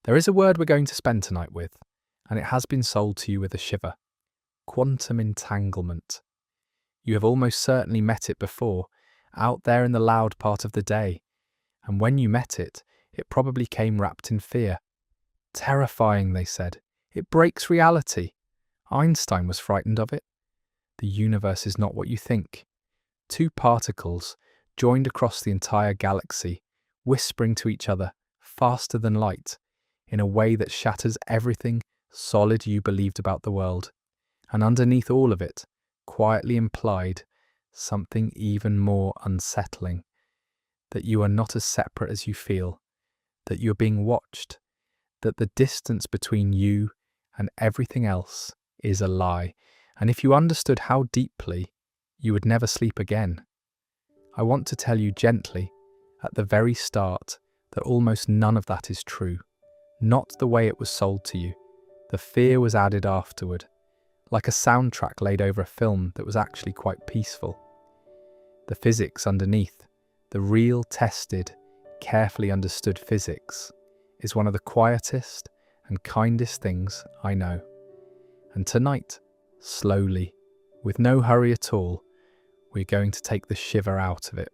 There is a word we're going to spend tonight with, and it has been sold to you with a shiver. Quantum entanglement. You have almost certainly met it before, out there in the loud part of the day, and when you met it, it probably came wrapped in fear. Terrifying, they said. It breaks reality. Einstein was frightened of it. The universe is not what you think. Two particles, joined across the entire galaxy, whispering to each other, faster than light, in a way that shatters everything solid you believed about the world. And underneath all of it, quietly implied, something even more unsettling. That you are not as separate as you feel, that you're being watched, that the distance between you and everything else is a lie, and if you understood how deeply, you would never sleep again. I want to tell you gently, at the very start, that almost none of that is true. Not the way it was sold to you. The fear was added afterward, like a soundtrack laid over a film that was actually quite peaceful. The physics underneath, the real tested, carefully understood physics, is one of the quietest and kindest things I know. And tonight, slowly, with no hurry at all, we're going to take the shiver out of it.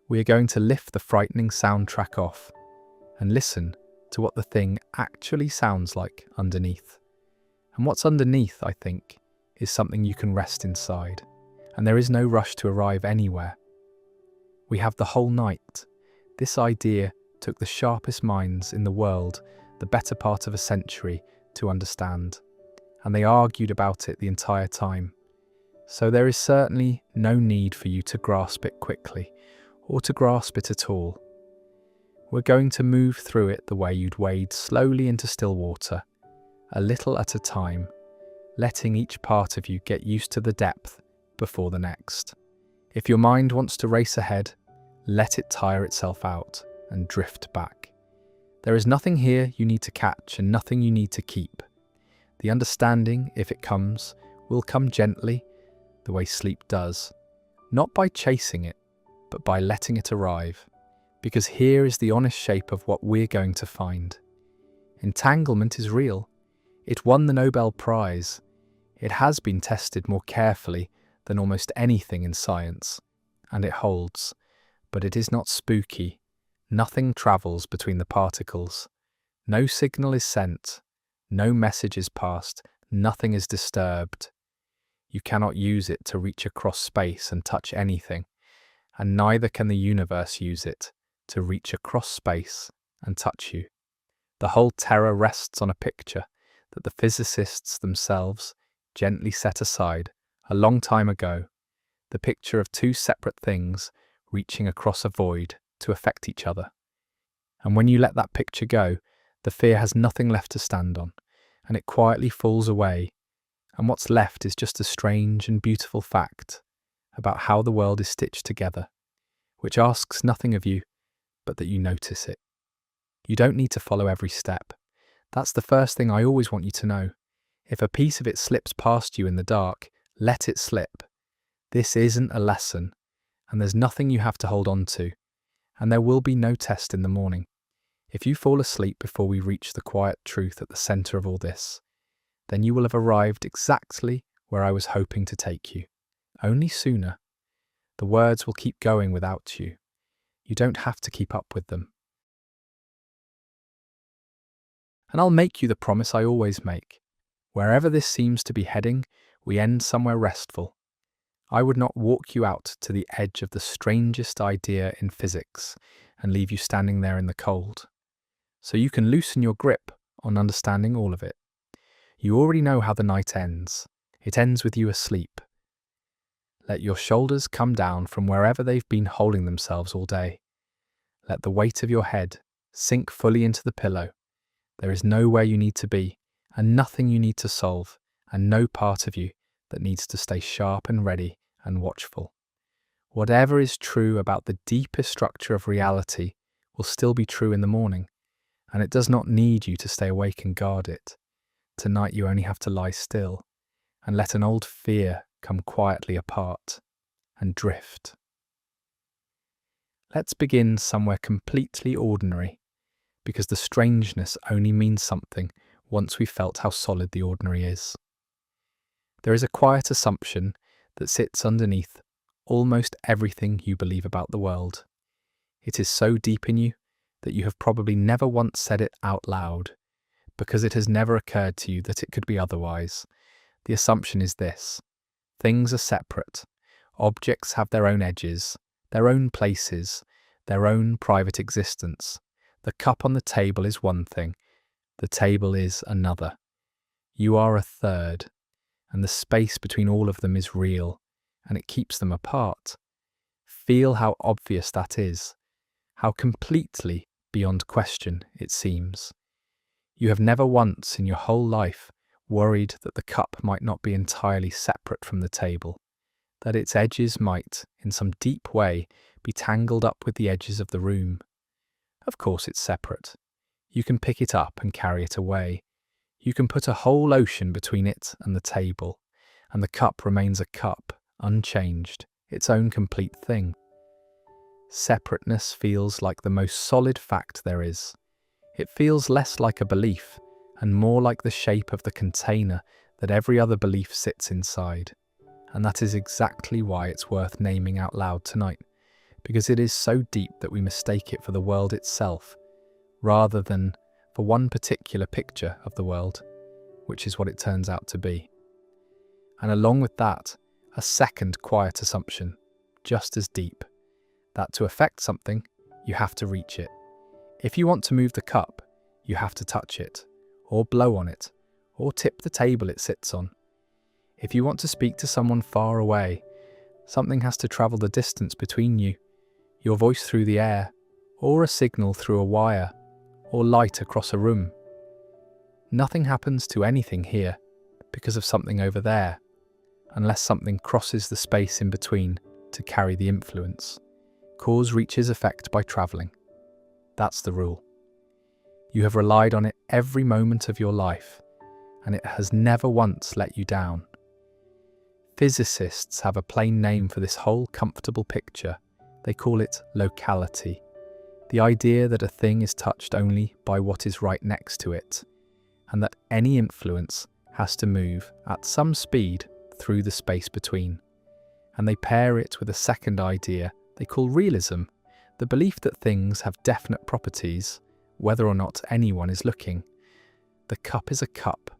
We are going to lift the frightening soundtrack off and listen to what the thing actually sounds like underneath. And what's underneath, I think, is something you can rest inside, and there is no rush to arrive anywhere. We have the whole night. This idea took the sharpest minds in the world the better part of a century to understand, and they argued about it the entire time. So there is certainly no need for you to grasp it quickly, or to grasp it at all. We're going to move through it the way you'd wade slowly into still water, a little at a time, letting each part of you get used to the depth before the next. If your mind wants to race ahead, let it tire itself out and drift back. There is nothing here you need to catch and nothing you need to keep. The understanding, if it comes, will come gently, the way sleep does, not by chasing it, but by letting it arrive. Because here is the honest shape of what we're going to find. Entanglement is real. It won the Nobel-Prize. It has been tested more carefully than almost anything in science, and it holds. But it is not spooky. Nothing travels between the particles. No signal is sent. No message is passed. Nothing is disturbed. You cannot use it to reach across space and touch anything, and neither can the universe use it to reach across space and touch you. The whole terror rests on a picture that the physicists themselves gently set aside a long time ago, the picture of two separate things reaching across a void to affect each other. And when you let that picture go, the fear has nothing left to stand on, and it quietly falls away, and what's left is just a strange and beautiful fact about how the world is stitched together, which asks nothing of you but that you notice it. You don't need to follow every step. That's the first thing I always want you to know. If a piece of it slips past you in the dark, let it slip. This isn't a lesson, and there's nothing you have to hold on to, and there will be no test in the morning. If you fall asleep before we reach the quiet truth at the centre of all this, then you will have arrived exactly where I was hoping to take you, only sooner. The words will keep going without you. You don't have to keep up with them. And I'll make you the promise I always make. Wherever this seems to be heading, we end somewhere restful. I would not walk you out to the edge of the strangest idea in physics and leave you standing there in the cold. So you can loosen your grip on understanding all of it. You already know how the night ends. It ends with you asleep. Let your shoulders come down from wherever they've been holding themselves all day. Let the weight of your head sink fully into the pillow. There is nowhere you need to be, and nothing you need to solve, and no part of you that needs to stay sharp and ready and watchful. Whatever is true about the deepest structure of reality will still be true in the morning, and it does not need you to stay awake and guard it. Tonight you only have to lie still and let an old fear come quietly apart and drift. Let's begin somewhere completely ordinary, because the strangeness only means something once we've felt how solid the ordinary is. There is a quiet assumption that sits underneath almost everything you believe about the world. It is so deep in you that you have probably never once said it out loud, because it has never occurred to you that it could be otherwise. The assumption is this: things are separate. Objects have their own edges, their own places, their own private existence. The cup on the table is one thing, the table is another. You are a third, and the space between all of them is real, and it keeps them apart. Feel how obvious that is, how completely beyond question it seems. You have never once in your whole life worried that the cup might not be entirely separate from the table, that its edges might, in some deep way, be tangled up with the edges of the room. Of course it's separate. You can pick it up and carry it away. You can put a whole ocean between it and the table, and the cup remains a cup, unchanged, its own complete thing. Separateness feels like the most solid fact there is. It feels less like a belief and more like the shape of the container that every other belief sits inside. And that is exactly why it's worth naming out loud tonight, because it is so deep that we mistake it for the world itself, rather than for one particular picture of the world, which is what it turns out to be. And along with that, a second quiet assumption, just as deep, that to affect something, you have to reach it. If you want to move the cup, you have to touch it, or blow on it, or tip the table it sits on. If you want to speak to someone far away, something has to travel the distance between you, your voice through the air, or a signal through a wire, or light across a room. Nothing happens to anything here because of something over there, unless something crosses the space in between to carry the influence. Cause reaches effect by travelling. That's the rule. You have relied on it every moment of your life, and it has never once let you down. Physicists have a plain name for this whole comfortable picture. They call it locality. The idea that a thing is touched only by what is right next to it, and that any influence has to move at some speed through the space between. And they pair it with a second idea they call realism, the belief that things have definite properties, whether or not anyone is looking. The cup is a cup,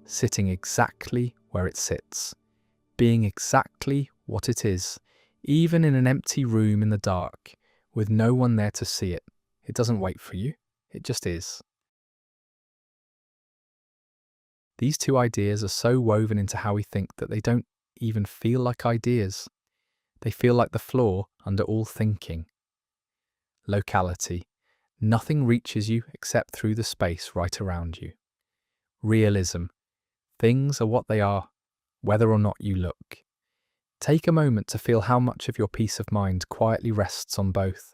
sitting exactly where it sits, being exactly what it is, even in an empty room in the dark, with no one there to see it. It doesn't wait for you, it just is. These two ideas are so woven into how we think that they don't even feel like ideas. They feel like the floor under all thinking. Locality. Nothing reaches you except through the space right around you. Realism. Things are what they are, whether or not you look. Take a moment to feel how much of your peace of mind quietly rests on both.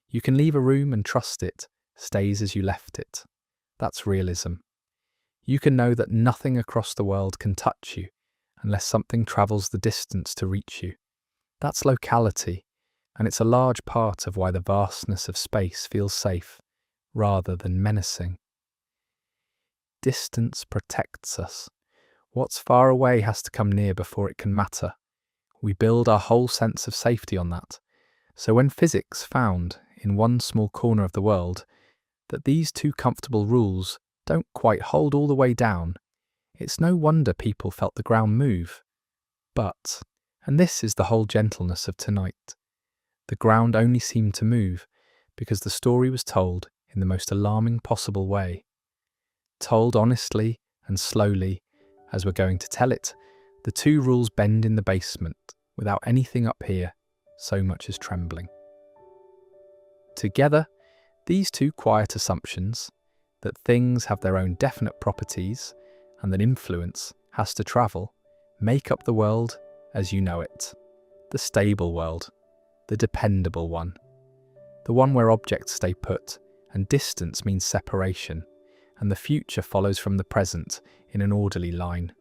You can leave a room and trust it stays as you left it. That's realism. You can know that nothing across the world can touch you unless something travels the distance to reach you. That's locality, and it's a large part of why the vastness of space feels safe, rather than menacing. Distance protects us. What's far away has to come near before it can matter. We build our whole sense of safety on that. So when physics found, in one small corner of the world, that these two comfortable rules don't quite hold all the way down, it's no wonder people felt the ground move. But, and this is the whole gentleness of tonight, the ground only seemed to move because the story was told in the most alarming possible way. Told honestly and slowly, as we're going to tell it, the two rules bend in the basement without anything up here so much as trembling. Together, these two quiet assumptions, that things have their own definite properties and that influence has to travel, make up the world as you know it. The stable world, the dependable one, the one where objects stay put and distance means separation, and the future follows from the present in an orderly line.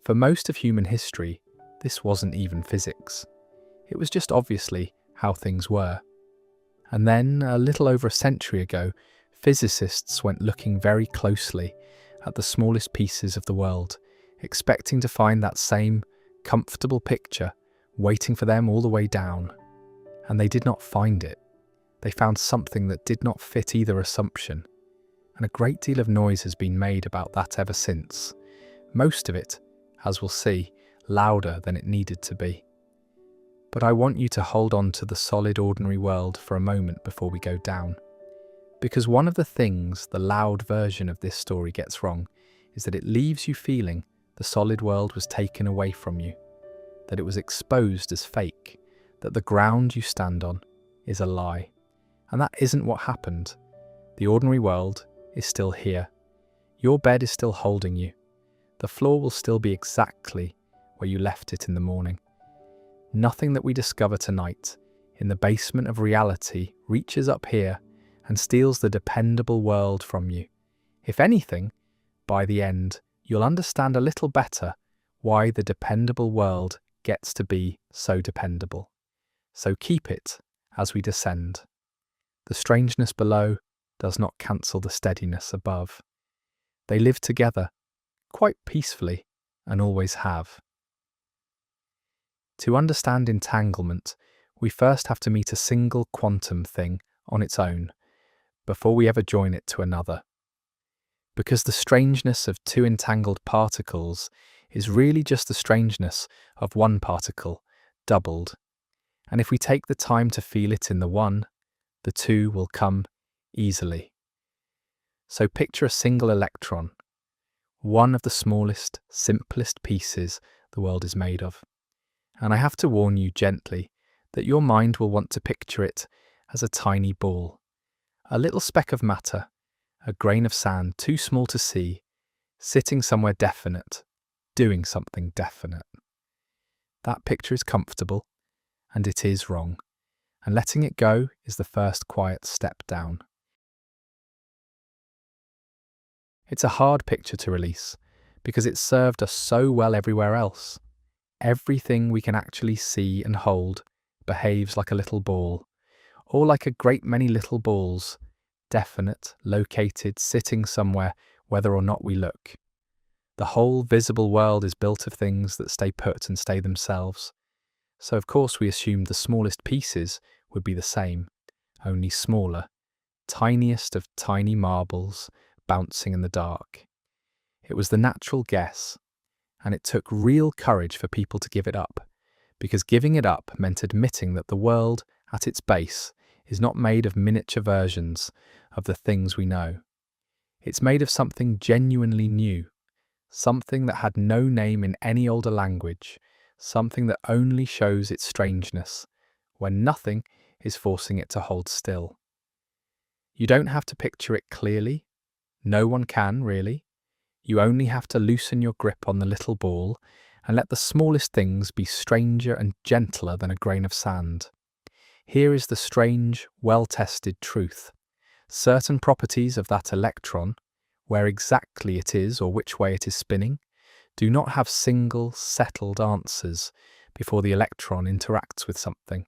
For most of human history, this wasn't even physics. It was just obviously how things were. And then, a little over a century ago, Physicists went looking very closely at the smallest pieces of the world, expecting to find that same comfortable picture waiting for them all the way down. And they did not find it. They found something that did not fit either assumption. And a great deal of noise has been made about that ever since. Most of it, as we'll see, louder than it needed to be. But I want you to hold on to the solid ordinary world for a moment before we go down. Because one of the things the loud version of this story gets wrong is that it leaves you feeling the solid world was taken away from you, that it was exposed as fake, that the ground you stand on is a lie. And that isn't what happened. The ordinary world is still here. Your bed is still holding you. The floor will still be exactly where you left it in the morning. Nothing that we discover tonight in the basement of reality reaches up here and steals the dependable world from you. If anything, by the end, you'll understand a little better why the dependable world gets to be so dependable. So keep it as we descend. The strangeness below does not cancel the steadiness above. They live together, quite peacefully, and always have. To understand entanglement, we first have to meet a single quantum thing on its own, before we ever join it to another. Because the strangeness of two entangled particles is really just the strangeness of one particle, doubled. And if we take the time to feel it in the one, the two will come easily. So picture a single electron, one of the smallest, simplest pieces the world is made of. And I have to warn you gently that your mind will want to picture it as a tiny ball, a little speck of matter, a grain of sand too small to see, sitting somewhere definite, doing something definite. That picture is comfortable, and it is wrong, and letting it go is the first quiet step down. It's a hard picture to release, because it served us so well everywhere else. Everything we can actually see and hold behaves like a little ball, or like a great many little balls, definite, located, sitting somewhere whether or not we look. The whole visible world is built of things that stay put and stay themselves. So of course we assumed the smallest pieces would be the same, only smaller, tiniest of tiny marbles bouncing in the dark. It was the natural guess, and it took real courage for people to give it up, because giving it up meant admitting that the world, at its base, is not made of miniature versions of the things we know. It's made of something genuinely new, something that had no name in any older language, something that only shows its strangeness, when nothing is forcing it to hold still. You don't have to picture it clearly. No one can, really. You only have to loosen your grip on the little ball and let the smallest things be stranger and gentler than a grain of sand. Here is the strange, well-tested truth. Certain properties of that electron, where exactly it is or which way it is spinning, do not have single, settled answers before the electron interacts with something.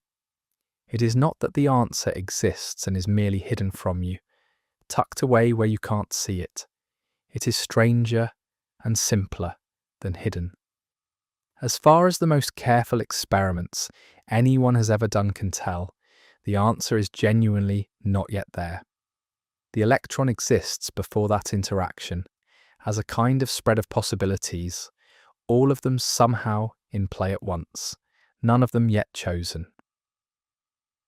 It is not that the answer exists and is merely hidden from you, tucked away where you can't see it. It is stranger and simpler than hidden. As far as the most careful experiments anyone has ever done can tell, the answer is genuinely not yet there. The electron exists before that interaction, as a kind of spread of possibilities, all of them somehow in play at once, none of them yet chosen.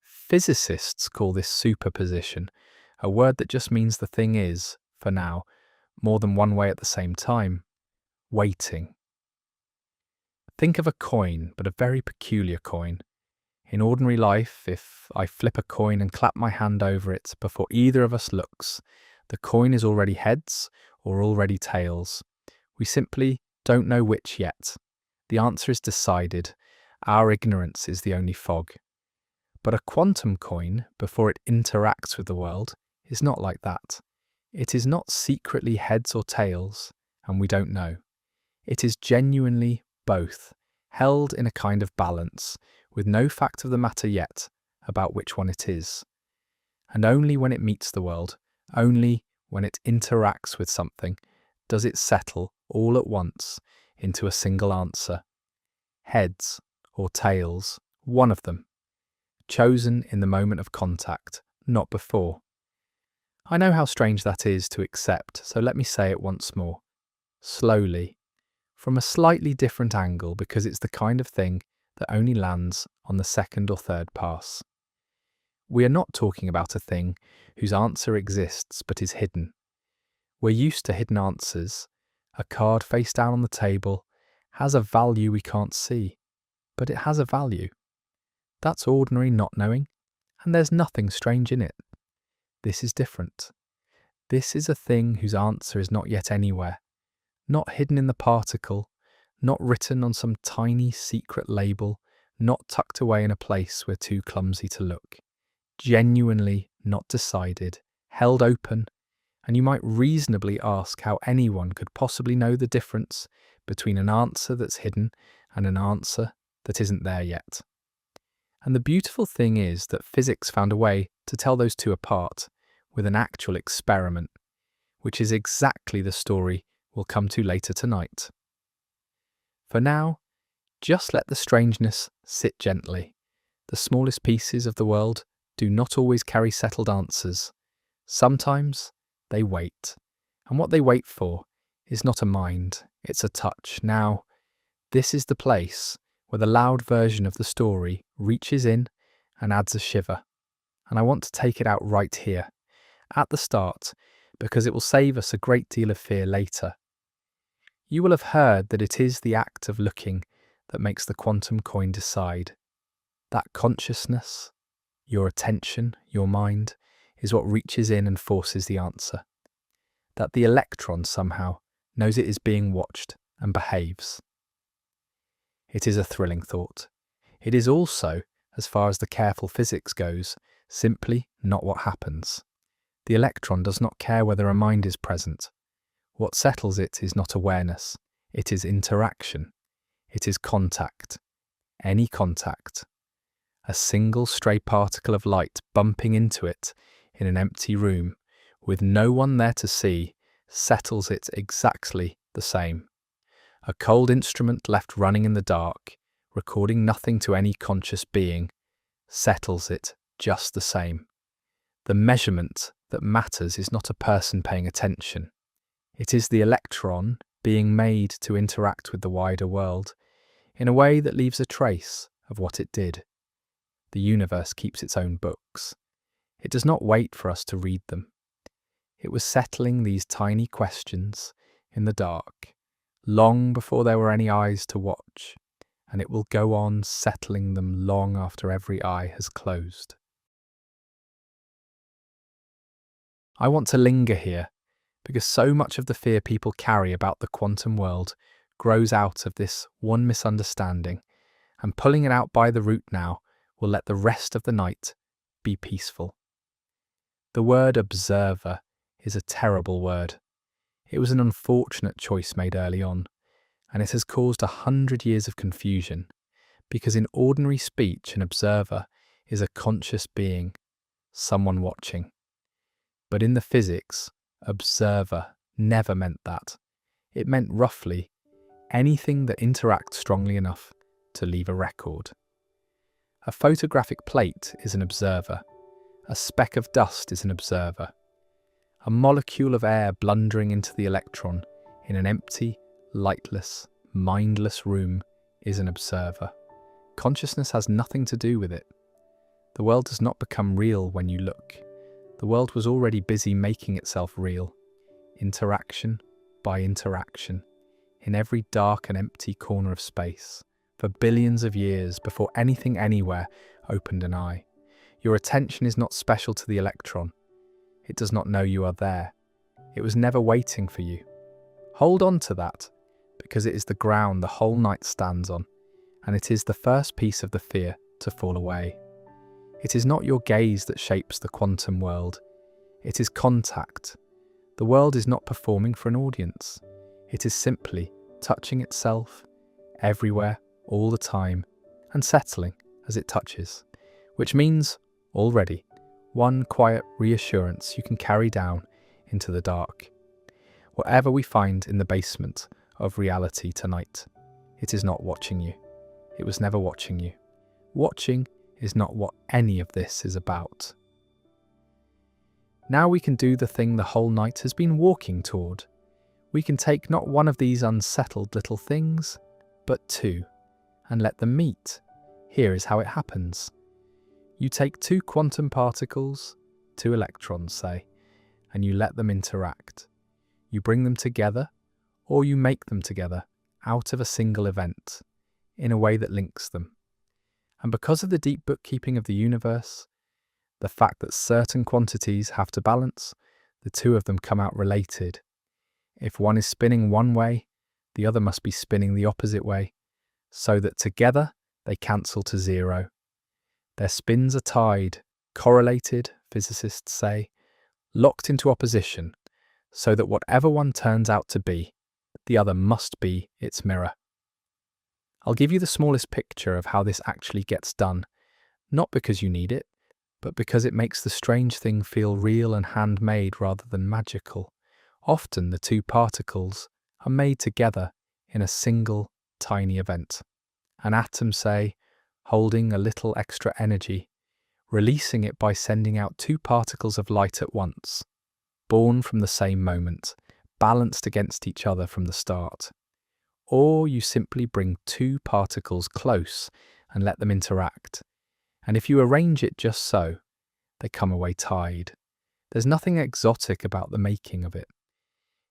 Physicists call this superposition, a word that just means the thing is, for now, more than one way at the same time, waiting. Think of a coin, but a very peculiar coin. In ordinary life, if I flip a coin and clap my hand over it before either of us looks, the coin is already heads or already tails. We simply don't know which yet. The answer is decided. Our ignorance is the only fog. But a quantum coin, before it interacts with the world, is not like that. It is not secretly heads or tails, and we don't know. It is genuinely both, held in a kind of balance, with no fact of the matter yet about which one it is. And only when it meets the world Only when it interacts with something does it settle all at once into a single answer. Heads or tails, one of them. Chosen in the moment of contact, not before. I know how strange that is to accept, so let me say it once more. Slowly. From a slightly different angle, because it's the kind of thing that only lands on the second or third pass. We are not talking about a thing whose answer exists but is hidden. We're used to hidden answers. A card face down on the table has a value we can't see, but it has a value. That's ordinary not knowing, and there's nothing strange in it. This is different. This is a thing whose answer is not yet anywhere, not hidden in the particle, not written on some tiny secret label, not tucked away in a place we're too clumsy to look. Genuinely not decided, held open, and you might reasonably ask how anyone could possibly know the difference between an answer that's hidden and an answer that isn't there yet. And the beautiful thing is that physics found a way to tell those two apart with an actual experiment, which is exactly the story we'll come to later tonight. For now, just let the strangeness sit gently. The smallest pieces of the world do not always carry settled answers. Sometimes they wait, and what they wait for is not a mind, it's a touch. Now, this is the place where the loud version of the story reaches in and adds a shiver. And I want to take it out right here, at the start, because it will save us a great deal of fear later. You will have heard that it is the act of looking that makes the quantum coin decide. That consciousness, your attention, your mind, is what reaches in and forces the answer. That the electron somehow knows it is being watched and behaves. It is a thrilling thought. It is also, as far as the careful physics goes, simply not what happens. The electron does not care whether a mind is present. What settles it is not awareness. It is interaction. It is contact. Any contact. A single stray particle of light bumping into it in an empty room, with no one there to see, settles it exactly the same. A cold instrument left running in the dark, recording nothing to any conscious being, settles it just the same. The measurement that matters is not a person paying attention. It is the electron being made to interact with the wider world in a way that leaves a trace of what it did. The universe keeps its own books. It does not wait for us to read them. It was settling these tiny questions in the dark, long before there were any eyes to watch, and it will go on settling them long after every eye has closed. I want to linger here, because so much of the fear people carry about the quantum world grows out of this one misunderstanding, and pulling it out by the root now will let the rest of the night be peaceful. The word observer is a terrible word. It was an unfortunate choice made early on, and it has caused 100 years of confusion, because in ordinary speech an observer is a conscious being, someone watching. But in the physics, observer never meant that. It meant roughly anything that interacts strongly enough to leave a record. A photographic plate is an observer. A speck of dust is an observer. A molecule of air blundering into the electron in an empty, lightless, mindless room is an observer. Consciousness has nothing to do with it. The world does not become real when you look. The world was already busy making itself real, interaction by interaction, in every dark and empty corner of space, for billions of years before anything anywhere opened an eye. Your attention is not special to the electron. It does not know you are there. It was never waiting for you. Hold on to that, because it is the ground the whole night stands on, and it is the first piece of the fear to fall away. It is not your gaze that shapes the quantum world. It is contact. The world is not performing for an audience. It is simply touching itself, everywhere, all the time, and settling as it touches, which means, already, One quiet reassurance you can carry down into the dark. Whatever we find in the basement of reality tonight, it is not watching you. It was never watching you. Watching is not what any of this is about. Now we can do the thing the whole night has been walking toward. We can take not one of these unsettled little things, but two, and let them meet. Here is how it happens. You take two quantum particles, two electrons, say, and you let them interact. You bring them together, or you make them together out of a single event, in a way that links them. And because of the deep bookkeeping of the universe, the fact that certain quantities have to balance, the two of them come out related. If one is spinning one way, the other must be spinning the opposite way, so that together they cancel to zero. Their spins are tied, correlated, physicists say, locked into opposition, so that whatever one turns out to be, the other must be its mirror. I'll give you the smallest picture of how this actually gets done, not because you need it, but because it makes the strange thing feel real and handmade rather than magical. Often the two particles are made together in a single tiny event. An atom, say, holding a little extra energy, releasing it by sending out two particles of light at once, born from the same moment, balanced against each other from the start. Or you simply bring two particles close and let them interact. And if you arrange it just so, they come away tied. There's nothing exotic about the making of it.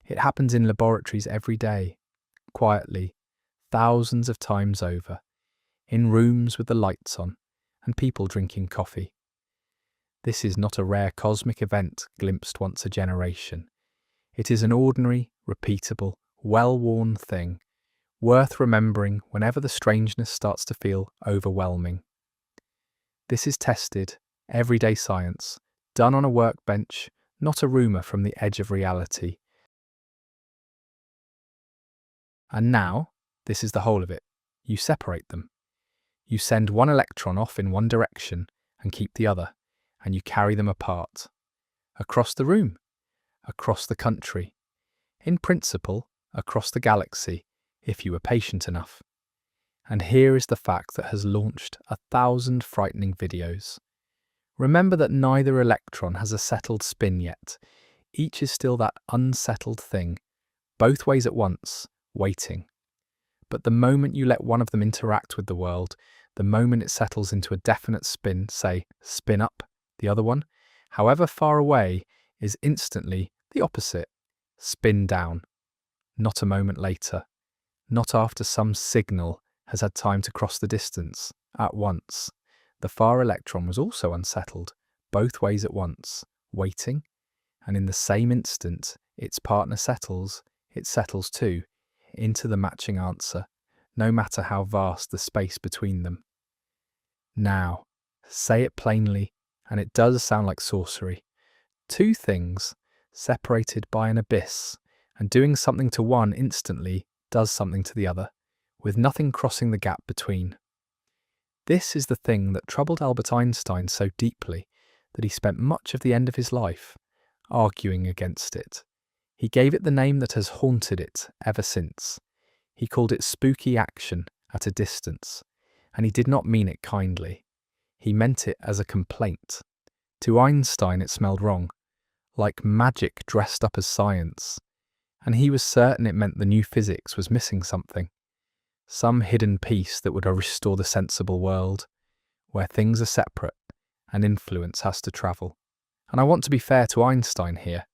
It happens in laboratories every day, quietly, thousands of times over, in rooms with the lights on and people drinking coffee. This is not a rare cosmic event glimpsed once a generation. It is an ordinary, repeatable, well-worn thing, worth remembering whenever the strangeness starts to feel overwhelming. This is tested, everyday science, done on a workbench, not a rumour from the edge of reality. And now, this is the whole of it. You separate them. You send one electron off in one direction and keep the other, and you carry them apart. Across the room, across the country, in principle, across the galaxy, if you were patient enough. And here is the fact that has launched 1,000 frightening videos. Remember that neither electron has a settled spin yet. Each is still that unsettled thing, both ways at once, waiting. But the moment you let one of them interact with the world, the moment it settles into a definite spin, say, spin up, the other one, however far away, is instantly the opposite, spin down. Not a moment later, not after some signal has had time to cross the distance, at once. The far electron was also unsettled, both ways at once, waiting, and in the same instant its partner settles, it settles too, into the matching answer, no matter how vast the space between them. Now, say it plainly, and it does sound like sorcery. Two things, separated by an abyss, and doing something to one instantly does something to the other, with nothing crossing the gap between. This is the thing that troubled Albert Einstein so deeply that he spent much of the end of his life arguing against it. He gave it the name that has haunted it ever since. He called it spooky action at a distance, and he did not mean it kindly. He meant it as a complaint. To Einstein it smelled wrong, like magic dressed up as science, and he was certain it meant the new physics was missing something. Some hidden piece that would restore the sensible world, where things are separate and influence has to travel. And I want to be fair to Einstein here,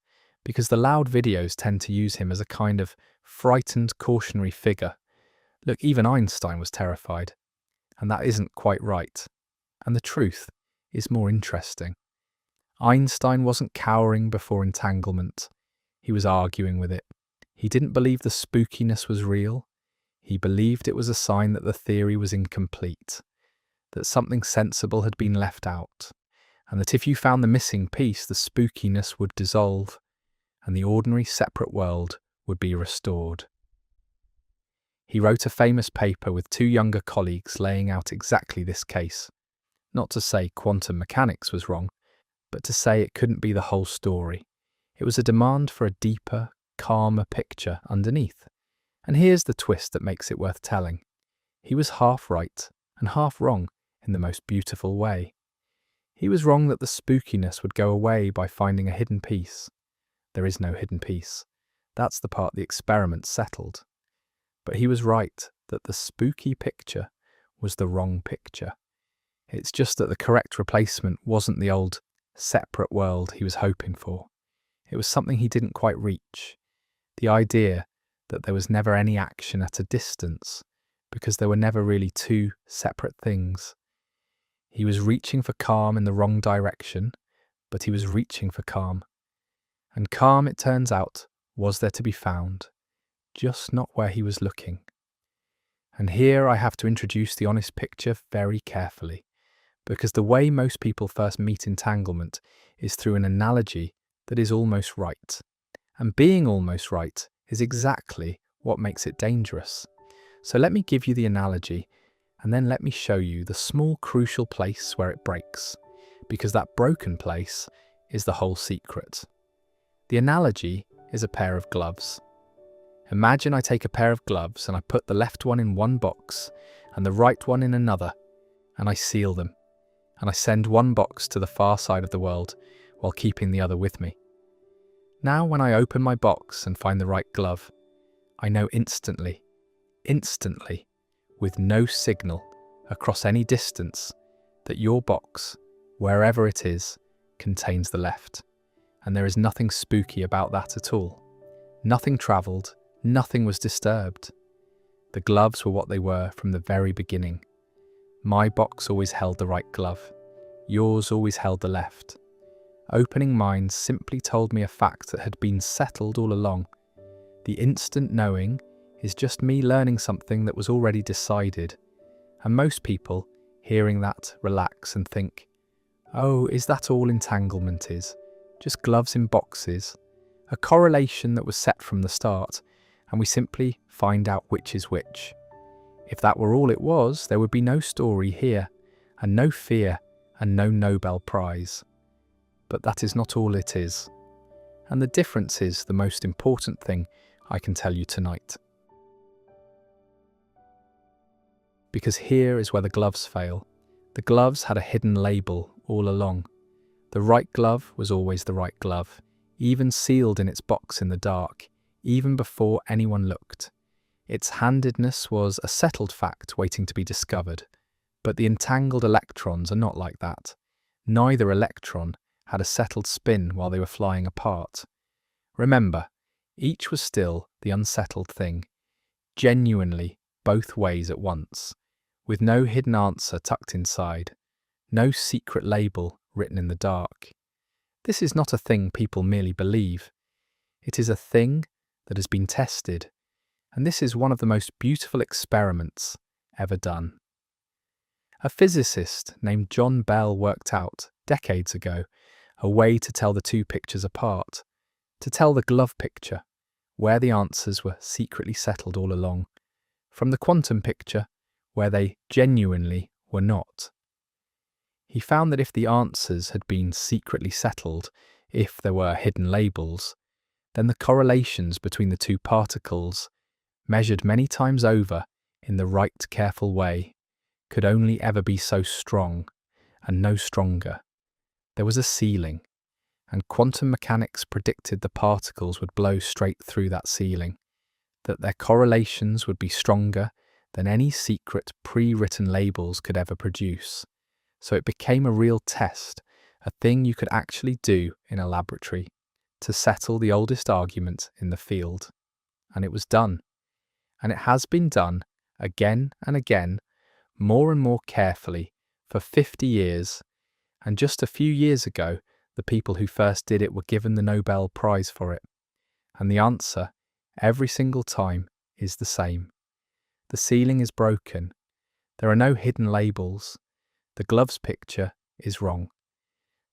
because the loud videos tend to use him as a kind of frightened cautionary figure. Look, even Einstein was terrified, and that isn't quite right. And the truth is more interesting. Einstein wasn't cowering before entanglement. He was arguing with it. He didn't believe the spookiness was real. He believed it was a sign that the theory was incomplete, that something sensible had been left out, and that if you found the missing piece, the spookiness would dissolve, and the ordinary separate world would be restored. He wrote a famous paper with two younger colleagues laying out exactly this case. Not to say quantum mechanics was wrong, but to say it couldn't be the whole story. It was a demand for a deeper, calmer picture underneath. And here's the twist that makes it worth telling. He was half right and half wrong in the most beautiful way. He was wrong that the spookiness would go away by finding a hidden piece. There is no hidden piece. That's the part the experiment settled. But he was right that the spooky picture was the wrong picture. It's just that the correct replacement wasn't the old, separate world he was hoping for. It was something he didn't quite reach. The idea that there was never any action at a distance, because there were never really two separate things. He was reaching for calm in the wrong direction, but he was reaching for calm. And calm, it turns out, was there to be found, just not where he was looking. And here I have to introduce the honest picture very carefully, because the way most people first meet entanglement is through an analogy that is almost right. And being almost right is exactly what makes it dangerous. So let me give you the analogy, and then let me show you the small crucial place where it breaks, because that broken place is the whole secret. The analogy is a pair of gloves. Imagine I take a pair of gloves and I put the left one in one box and the right one in another, and I seal them, and I send one box to the far side of the world while keeping the other with me. Now when I open my box and find the right glove, I know instantly, with no signal across any distance, that your box, wherever it is, contains the left. And there is nothing spooky about that at all. Nothing travelled, nothing was disturbed. The gloves were what they were from the very beginning. My box always held the right glove. Yours always held the left. Opening mine simply told me a fact that had been settled all along. The instant knowing is just me learning something that was already decided. And most people, hearing that, relax and think, oh, is that all entanglement is? Just gloves in boxes? A correlation that was set from the start, and we simply find out which is which. If that were all it was, there would be no story here, and no fear, and no Nobel Prize. But that is not all it is. And the difference is the most important thing I can tell you tonight. Because here is where the gloves fail. The gloves had a hidden label all along. The right glove was always the right glove, even sealed in its box in the dark, even before anyone looked. Its handedness was a settled fact waiting to be discovered. But the entangled electrons are not like that. Neither electron had a settled spin while they were flying apart. Remember, each was still the unsettled thing, genuinely both ways at once, with no hidden answer tucked inside, no secret label written in the dark. This is not a thing people merely believe. It is a thing that has been tested, and this is one of the most beautiful experiments ever done. A physicist named John Bell worked out, decades ago, a way to tell the two pictures apart, to tell the glove picture, where the answers were secretly settled all along, from the quantum picture, where they genuinely were not. He found that if the answers had been secretly settled, if there were hidden labels, then the correlations between the two particles, measured many times over in the right careful way, could only ever be so strong, and no stronger. There was a ceiling, and quantum mechanics predicted the particles would blow straight through that ceiling, that their correlations would be stronger than any secret pre-written labels could ever produce. So it became a real test, a thing you could actually do in a laboratory, to settle the oldest argument in the field. And it was done. And it has been done again and again, more and more carefully, for 50 years. And just a few years ago, the people who first did it were given the Nobel Prize for it. And the answer, every single time, is the same. The ceiling is broken. There are no hidden labels. The gloves picture is wrong.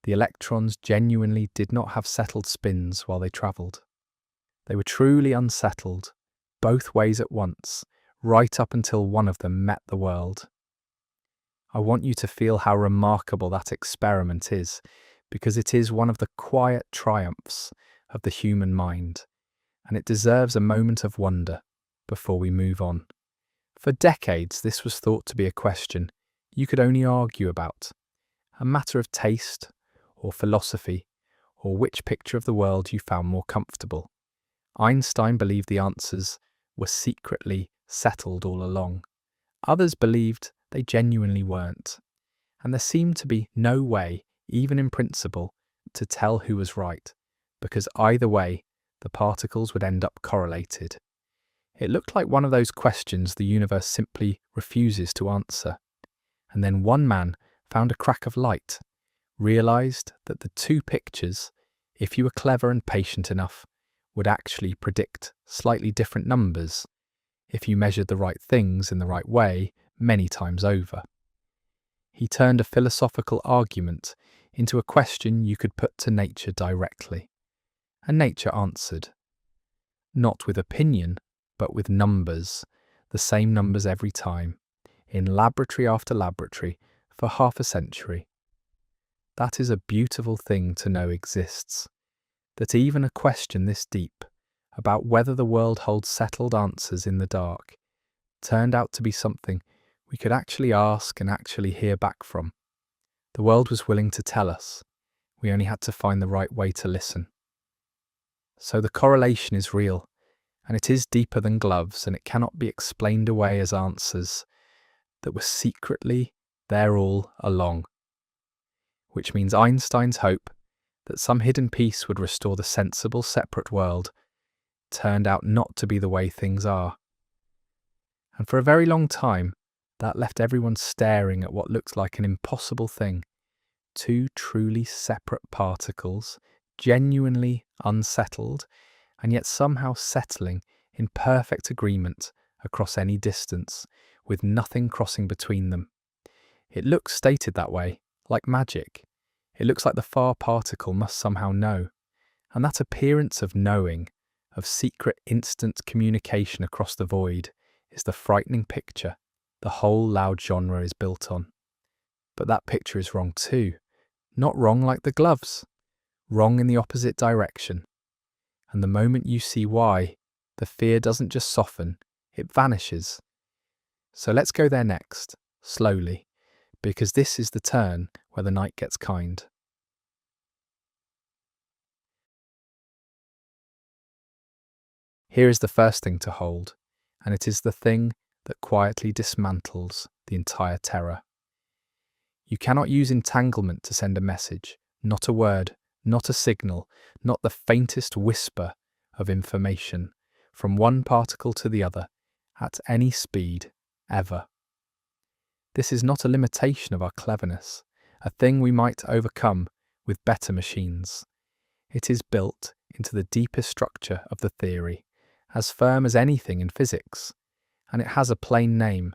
The electrons genuinely did not have settled spins while they travelled. They were truly unsettled, both ways at once, right up until one of them met the world. I want you to feel how remarkable that experiment is, because it is one of the quiet triumphs of the human mind, and it deserves a moment of wonder before we move on. For decades, this was thought to be a question you could only argue about, a matter of taste or philosophy, or which picture of the world you found more comfortable. Einstein believed the answers were secretly settled all along. Others believed they genuinely weren't, and there seemed to be no way, even in principle, to tell who was right, because either way, the particles would end up correlated. It looked like one of those questions the universe simply refuses to answer. And then one man found a crack of light, realised that the two pictures, if you were clever and patient enough, would actually predict slightly different numbers if you measured the right things in the right way many times over. He turned a philosophical argument into a question you could put to nature directly, and nature answered. Not with opinion, but with numbers, the same numbers every time, in laboratory after laboratory, for half a century. That is a beautiful thing to know exists, that even a question this deep, about whether the world holds settled answers in the dark, turned out to be something we could actually ask and actually hear back from. The world was willing to tell us, we only had to find the right way to listen. So the correlation is real, and it is deeper than gloves, and it cannot be explained away as answers that were secretly there all along. Which means Einstein's hope that some hidden peace would restore the sensible, separate world turned out not to be the way things are. And for a very long time, that left everyone staring at what looked like an impossible thing. Two truly separate particles, genuinely unsettled, and yet somehow settling in perfect agreement across any distance, with nothing crossing between them. It looks stated that way, like magic. It looks like the far particle must somehow know. And that appearance of knowing, of secret instant communication across the void, is the frightening picture the whole loud genre is built on. But that picture is wrong too. Not wrong like the gloves. Wrong in the opposite direction. And the moment you see why, the fear doesn't just soften, it vanishes. So let's go there next, slowly, because this is the turn where the night gets kind. Here is the first thing to hold, and it is the thing that quietly dismantles the entire terror. You cannot use entanglement to send a message, not a word, not a signal, not the faintest whisper of information, from one particle to the other, at any speed, ever. This is not a limitation of our cleverness, a thing we might overcome with better machines. It is built into the deepest structure of the theory, as firm as anything in physics, and it has a plain name.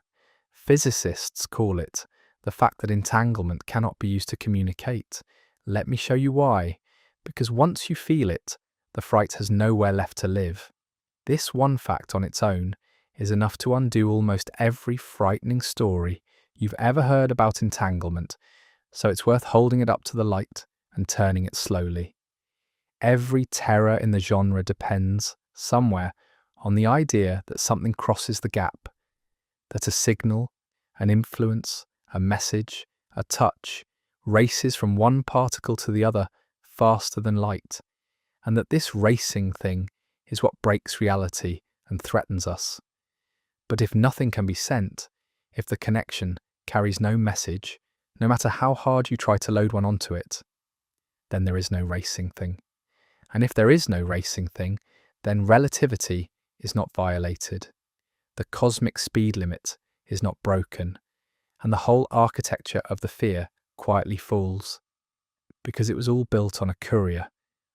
Physicists call it the fact that entanglement cannot be used to communicate. Let me show you why. Because once you feel it, the fright has nowhere left to live. This one fact on its own is enough to undo almost every frightening story you've ever heard about entanglement, so it's worth holding it up to the light and turning it slowly. Every terror in the genre depends, somewhere, on the idea that something crosses the gap, that a signal, an influence, a message, a touch, races from one particle to the other faster than light, and that this racing thing is what breaks reality and threatens us. But if nothing can be sent, if the connection carries no message, no matter how hard you try to load one onto it, then there is no racing thing. And if there is no racing thing, then relativity is not violated. The cosmic speed limit is not broken, and the whole architecture of the fear quietly falls, because it was all built on a courier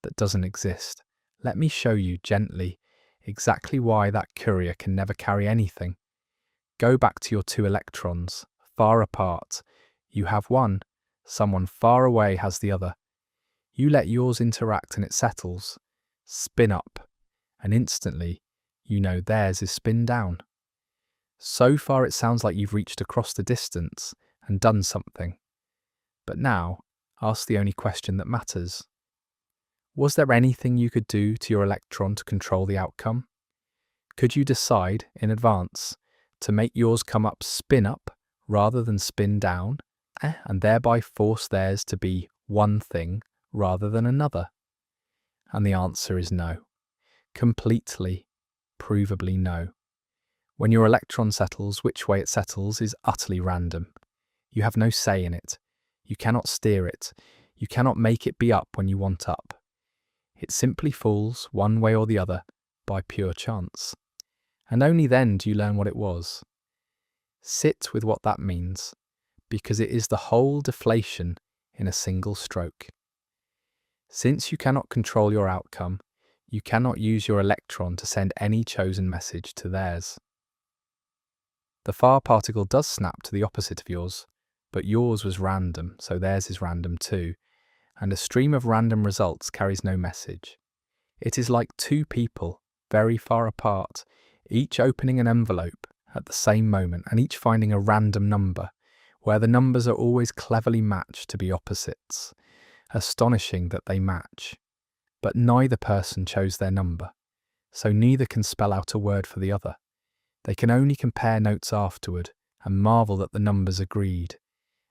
that doesn't exist. Let me show you gently exactly why that courier can never carry anything. Go back to your two electrons, far apart. You have one, someone far away has the other. You let yours interact and it settles, spin up, and instantly you know theirs is spin down. So far it sounds like you've reached across the distance and done something. But now, Ask the only question that matters. Was there anything you could do to your electron to control the outcome? Could you decide in advance to make yours come up spin up rather than spin down, and thereby force theirs to be one thing rather than another? And the answer is no. Completely, provably no. When your electron settles, which way it settles is utterly random. You have no say in it. You cannot steer it. You cannot make it be up when you want up. It simply falls one way or the other by pure chance. And only then do you learn what it was. Sit with what that means, because it is the whole deflation in a single stroke. Since you cannot control your outcome, you cannot use your electron to send any chosen message to theirs. The far particle does snap to the opposite of yours, but yours was random, so theirs is random too, and a stream of random results carries no message. It is like two people, very far apart, each opening an envelope at the same moment and each finding a random number, where the numbers are always cleverly matched to be opposites. Astonishing that they match. But neither person chose their number, so neither can spell out a word for the other. They can only compare notes afterward and marvel that the numbers agreed.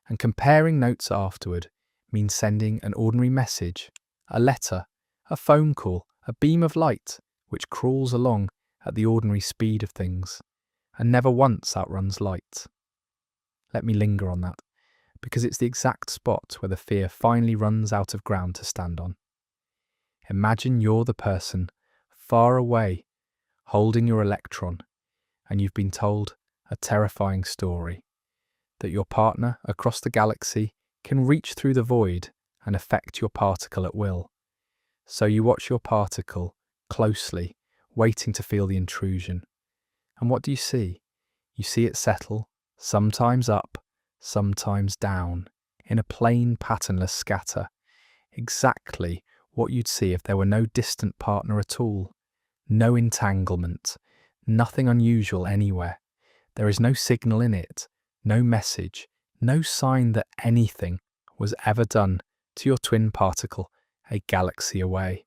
And comparing notes afterward means sending an ordinary message, a letter, a phone call, a beam of light, which crawls along at the ordinary speed of things, and never once outruns light. Let me linger on that, because it's the exact spot where the fear finally runs out of ground to stand on. Imagine you're the person far away, holding your electron, and you've been told a terrifying story, that your partner across the galaxy can reach through the void and affect your particle at will. So you watch your particle closely, waiting to feel the intrusion. And what do you see? You see it settle, sometimes up, sometimes down, in a plain, patternless scatter. Exactly what you'd see if there were no distant partner at all. No entanglement, nothing unusual anywhere. There is no signal in it, no message, no sign that anything was ever done to your twin particle a galaxy away.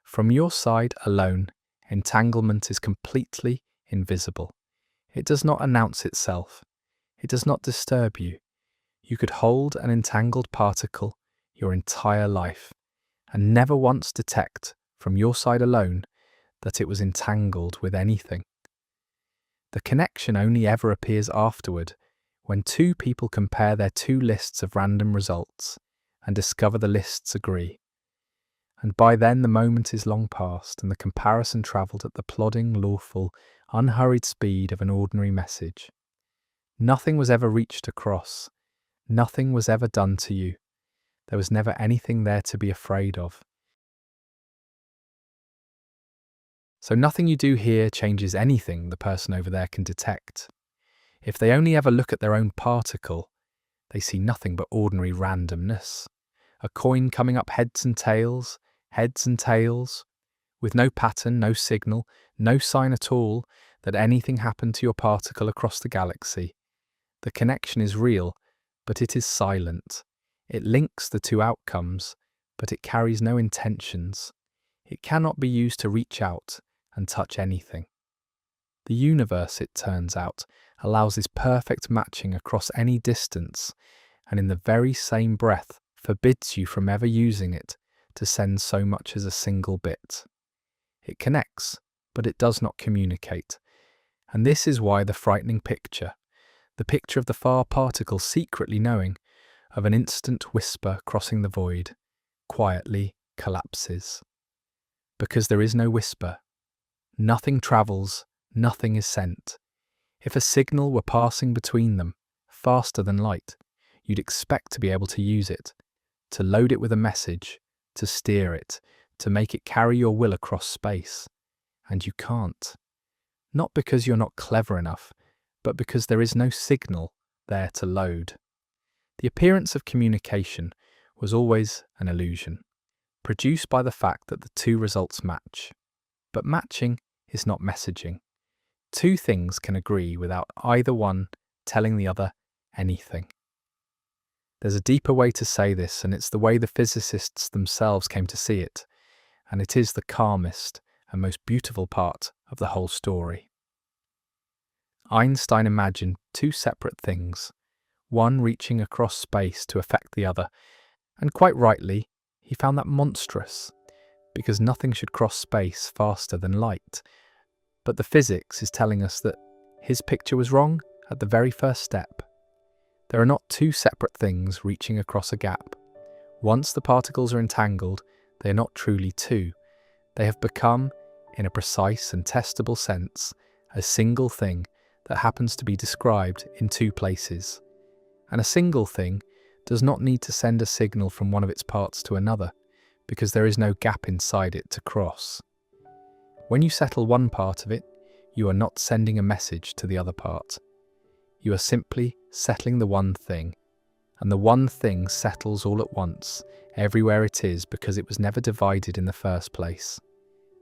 From your side alone, entanglement is completely invisible. It does not announce itself. It does not disturb you. You could hold an entangled particle your entire life and never once detect from your side alone that it was entangled with anything. The connection only ever appears afterward, when two people compare their two lists of random results and discover the lists agree. And by then the moment is long past and the comparison travelled at the plodding, lawful, unhurried speed of an ordinary message. Nothing was ever reached across. Nothing was ever done to you. There was never anything there to be afraid of. So nothing you do here changes anything the person over there can detect. If they only ever look at their own particle, they see nothing but ordinary randomness. A coin coming up heads and tails, with no pattern, no signal, no sign at all that anything happened to your particle across the galaxy. The connection is real, but it is silent. It links the two outcomes, but it carries no intentions. It cannot be used to reach out and touch anything. The universe, it turns out, allows this perfect matching across any distance, and in the very same breath forbids you from ever using it to send so much as a single bit. It connects, but it does not communicate. And this is why the frightening picture, the picture of the far particle secretly knowing of an instant whisper crossing the void, quietly collapses. Because there is no whisper. Nothing travels, nothing is sent. If a signal were passing between them, faster than light, you'd expect to be able to use it, to load it with a message, to steer it, to make it carry your will across space. And you can't. Not because you're not clever enough, but because there is no signal there to load. The appearance of communication was always an illusion, produced by the fact that the two results match. But matching is not messaging. Two things can agree without either one telling the other anything. There's a deeper way to say this, and it's the way the physicists themselves came to see it, and it is the calmest and most beautiful part of the whole story. Einstein imagined two separate things, one reaching across space to affect the other, and quite rightly, he found that monstrous, because nothing should cross space faster than light. But the physics is telling us that his picture was wrong at the very first step. There are not two separate things reaching across a gap. Once the particles are entangled, they are not truly two. They have become, in a precise and testable sense, a single thing that happens to be described in two places. And a single thing does not need to send a signal from one of its parts to another, because there is no gap inside it to cross. When you settle one part of it, you are not sending a message to the other part. You are simply settling the one thing, and the one thing settles all at once, everywhere it is, because it was never divided in the first place.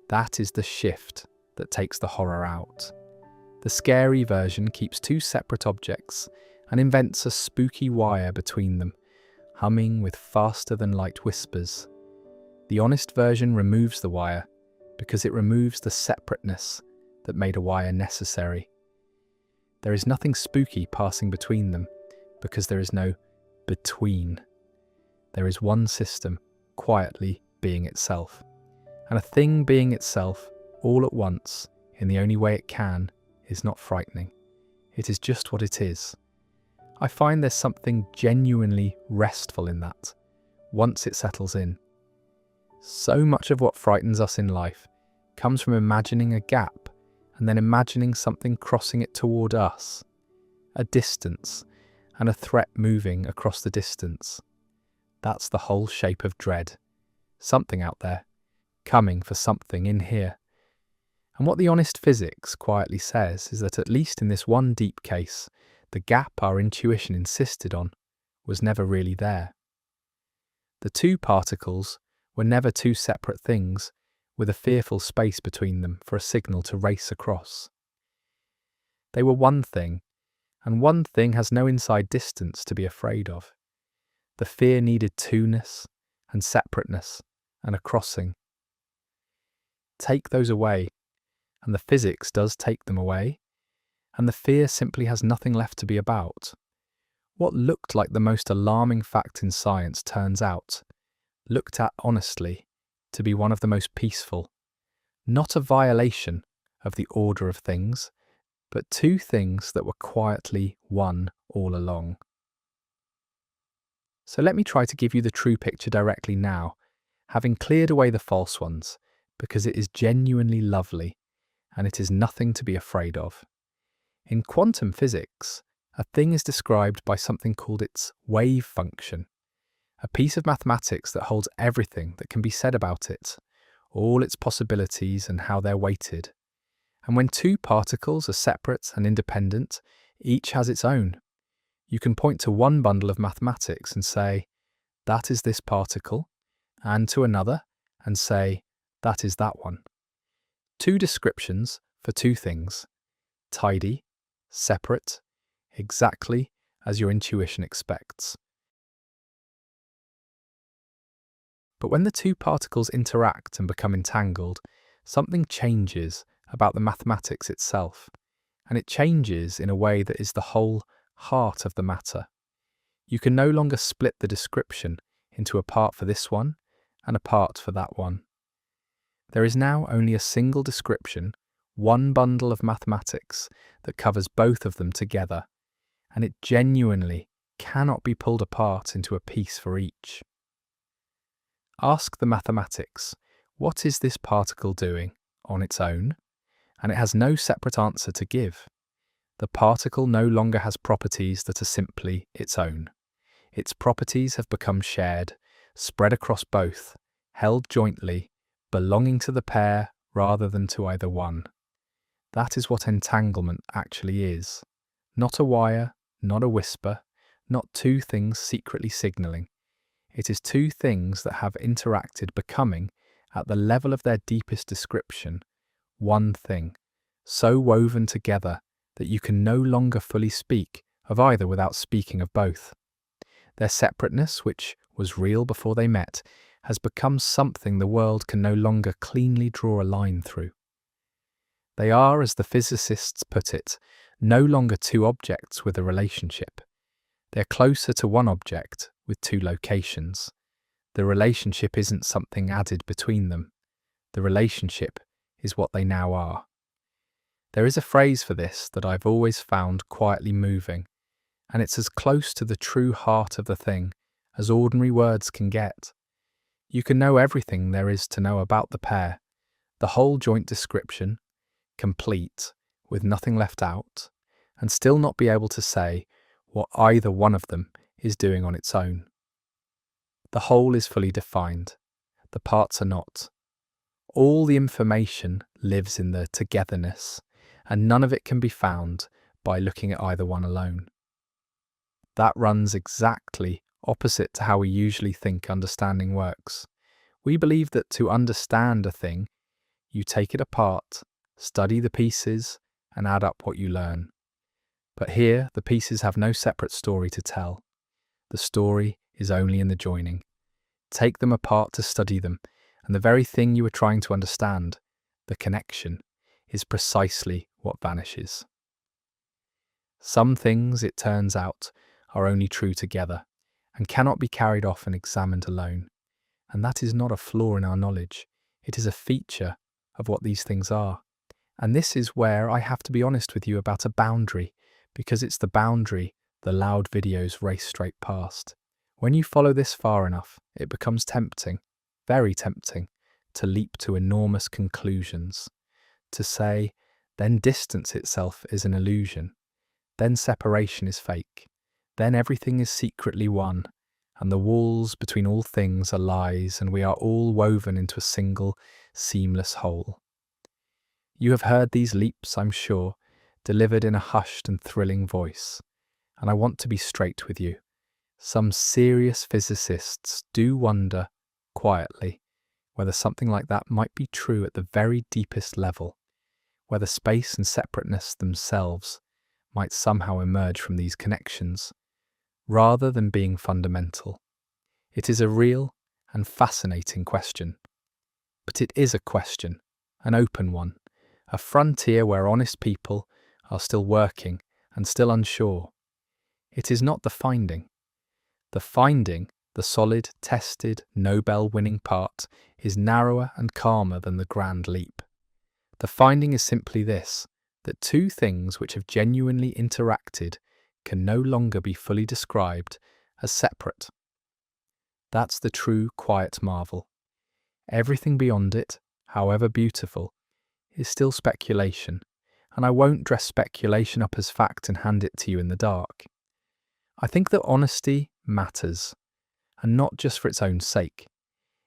That is the shift that takes the horror out. The scary version keeps two separate objects and invents a spooky wire between them, humming with faster-than-light whispers. The honest version removes the wire because it removes the separateness that made a wire necessary. There is nothing spooky passing between them because there is no between. There is one system quietly being itself, and a thing being itself all at once in the only way it can is not frightening. It is just what it is. I find there's something genuinely restful in that, once it settles in. So much of what frightens us in life comes from imagining a gap and then imagining something crossing it toward us, a distance, and a threat moving across the distance. That's the whole shape of dread. Something out there, coming for something in here. And what the honest physics quietly says is that at least in this one deep case, the gap our intuition insisted on was never really there. The two particles were never two separate things, with a fearful space between them for a signal to race across. They were one thing, and one thing has no inside distance to be afraid of. The fear needed two-ness and separateness and a crossing. Take those away, and the physics does take them away, and the fear simply has nothing left to be about. What looked like the most alarming fact in science turns out, looked at honestly, to be one of the most peaceful. Not a violation of the order of things, but two things that were quietly one all along. So let me try to give you the true picture directly now, having cleared away the false ones, because it is genuinely lovely, and it is nothing to be afraid of. In quantum physics, a thing is described by something called its wave function, a piece of mathematics that holds everything that can be said about it, all its possibilities and how they're weighted. And when two particles are separate and independent, each has its own. You can point to one bundle of mathematics and say, that is this particle, and to another and say, that is that one. Two descriptions for two things, tidy, separate, exactly as your intuition expects. But when the two particles interact and become entangled, something changes about the mathematics itself, and it changes in a way that is the whole heart of the matter. You can no longer split the description into a part for this one and a part for that one. There is now only a single description, one bundle of mathematics that covers both of them together, and it genuinely cannot be pulled apart into a piece for each. Ask the mathematics, what is this particle doing on its own? And it has no separate answer to give. The particle no longer has properties that are simply its own. Its properties have become shared, spread across both, held jointly, belonging to the pair rather than to either one. That is what entanglement actually is. Not a wire, not a whisper, not two things secretly signalling. It is two things that have interacted becoming, at the level of their deepest description, one thing, so woven together that you can no longer fully speak of either without speaking of both. Their separateness, which was real before they met, has become something the world can no longer cleanly draw a line through. They are, as the physicists put it, no longer two objects with a relationship. They're closer to one object with two locations. The relationship isn't something added between them. The relationship is what they now are. There is a phrase for this that I've always found quietly moving, and it's as close to the true heart of the thing as ordinary words can get. You can know everything there is to know about the pair, the whole joint description, complete, with nothing left out, and still not be able to say what either one of them is doing on its own. The whole is fully defined, the parts are not. All the information lives in the togetherness, and none of it can be found by looking at either one alone. That runs exactly opposite to how we usually think understanding works. We believe that to understand a thing, you take it apart, study the pieces, and add up what you learn. But here, the pieces have no separate story to tell. The story is only in the joining. Take them apart to study them, and the very thing you were trying to understand, the connection, is precisely what vanishes. Some things, it turns out, are only true together, and cannot be carried off and examined alone. And that is not a flaw in our knowledge, it is a feature of what these things are. And this is where I have to be honest with you about a boundary, because it's the boundary the loud videos race straight past. When you follow this far enough, it becomes tempting, very tempting, to leap to enormous conclusions, to say, then distance itself is an illusion, then separation is fake, then everything is secretly one, and the walls between all things are lies, and we are all woven into a single, seamless whole. You have heard these leaps, I'm sure, delivered in a hushed and thrilling voice, and I want to be straight with you. Some serious physicists do wonder, quietly, whether something like that might be true at the very deepest level, whether space and separateness themselves might somehow emerge from these connections, rather than being fundamental. It is a real and fascinating question. But it is a question, an open one, a frontier where honest people are still working and still unsure. It is not the finding. The finding, the solid, tested, Nobel-winning part, is narrower and calmer than the grand leap. The finding is simply this, that two things which have genuinely interacted can no longer be fully described as separate. That's the true quiet marvel. Everything beyond it, however beautiful, is still speculation, and I won't dress speculation up as fact and hand it to you in the dark. I think that honesty matters, and not just for its own sake.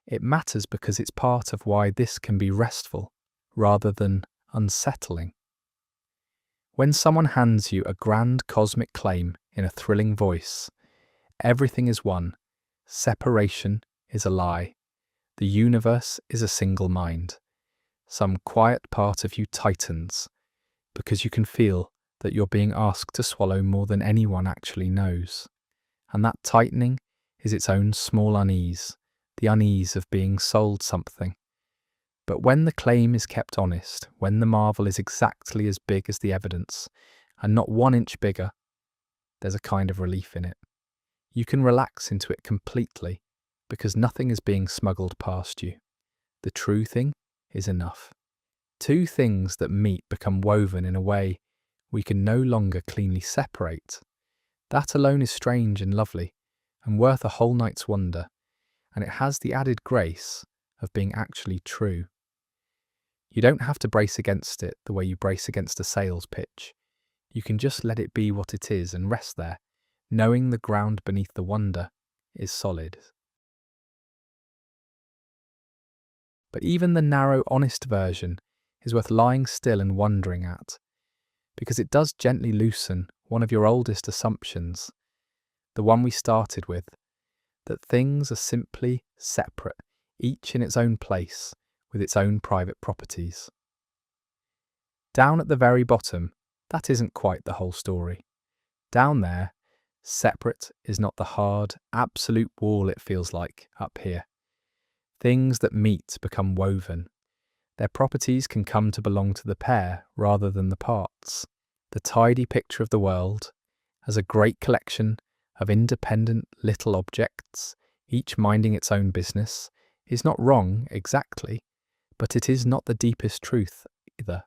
It matters because it's part of why this can be restful, rather than unsettling. When someone hands you a grand cosmic claim in a thrilling voice, everything is one, separation is a lie, the universe is a single mind, some quiet part of you tightens, because you can feel that you're being asked to swallow more than anyone actually knows. And that tightening is its own small unease, the unease of being sold something. But when the claim is kept honest, when the marvel is exactly as big as the evidence, and not 1 inch bigger, there's a kind of relief in it. You can relax into it completely, because nothing is being smuggled past you. The true thing is enough. Two things that meet become woven in a way we can no longer cleanly separate. That alone is strange and lovely, and worth a whole night's wonder, and it has the added grace of being actually true. You don't have to brace against it the way you brace against a sales pitch. You can just let it be what it is and rest there, knowing the ground beneath the wonder is solid. But even the narrow, honest version is worth lying still and wondering at, because it does gently loosen one of your oldest assumptions, the one we started with, that things are simply separate, each in its own place, with its own private properties. Down at the very bottom, that isn't quite the whole story. Down there, Separate is not the hard, absolute wall it feels like up here. Things that meet become woven. Their properties can come to belong to the pair rather than the parts. The tidy picture of the world as a great collection of independent little objects, each minding its own business, is not wrong exactly, but it is not the deepest truth either.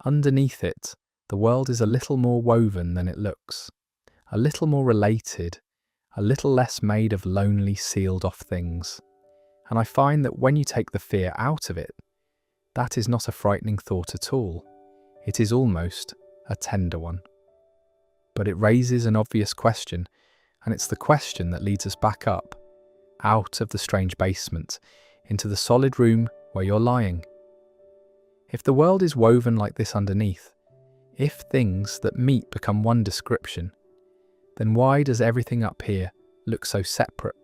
Underneath it, the world is a little more woven than it looks, a little more related, a little less made of lonely, sealed-off things. And I find that when you take the fear out of it, that is not a frightening thought at all. It is almost a tender one. But it raises an obvious question, and it's the question that leads us back up, out of the strange basement, into the solid room where you're lying. If the world is woven like this underneath, if things that meet become one description, then why does everything up here look so separate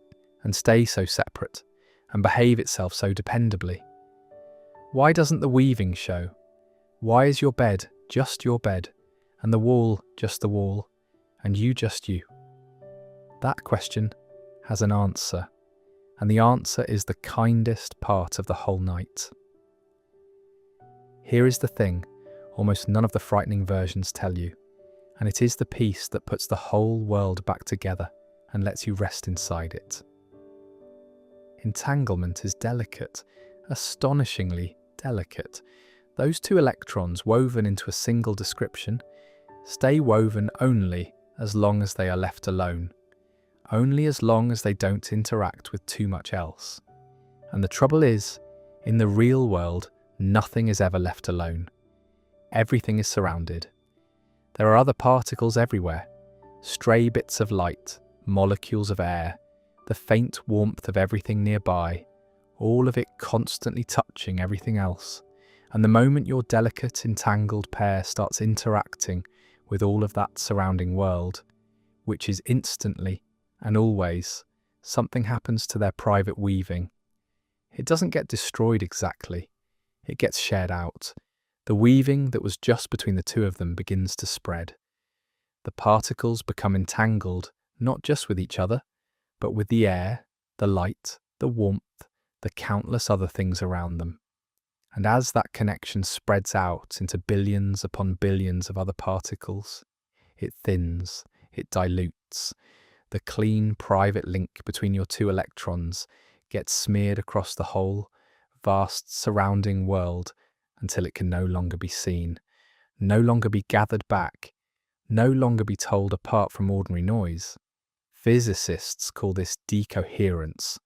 and stay so separate and behave itself so dependably? Why doesn't the weaving show? Why is your bed just your bed, and the wall just the wall, and you just you? That question has an answer, and the answer is the kindest part of the whole night. Here is the thing almost none of the frightening versions tell you, and it is the piece that puts the whole world back together and lets you rest inside it. Entanglement is delicate, astonishingly delicate. Those two electrons woven into a single description stay woven only as long as they are left alone, only as long as they don't interact with too much else. And the trouble is, in the real world, nothing is ever left alone. Everything is surrounded. There are other particles everywhere, stray bits of light, molecules of air, the faint warmth of everything nearby, all of it constantly touching everything else. And the moment your delicate, entangled pair starts interacting with all of that surrounding world, which is instantly and always, something happens to their private weaving. It doesn't get destroyed exactly. It gets shared out. The weaving that was just between the two of them begins to spread. The particles become entangled, not just with each other, but with the air, the light, the warmth, the countless other things around them. And as that connection spreads out into billions upon billions of other particles, it thins, it dilutes. The clean, private link between your two electrons gets smeared across the whole, vast surrounding world until it can no longer be seen, no longer be gathered back, no longer be told apart from ordinary noise. Physicists call this decoherence,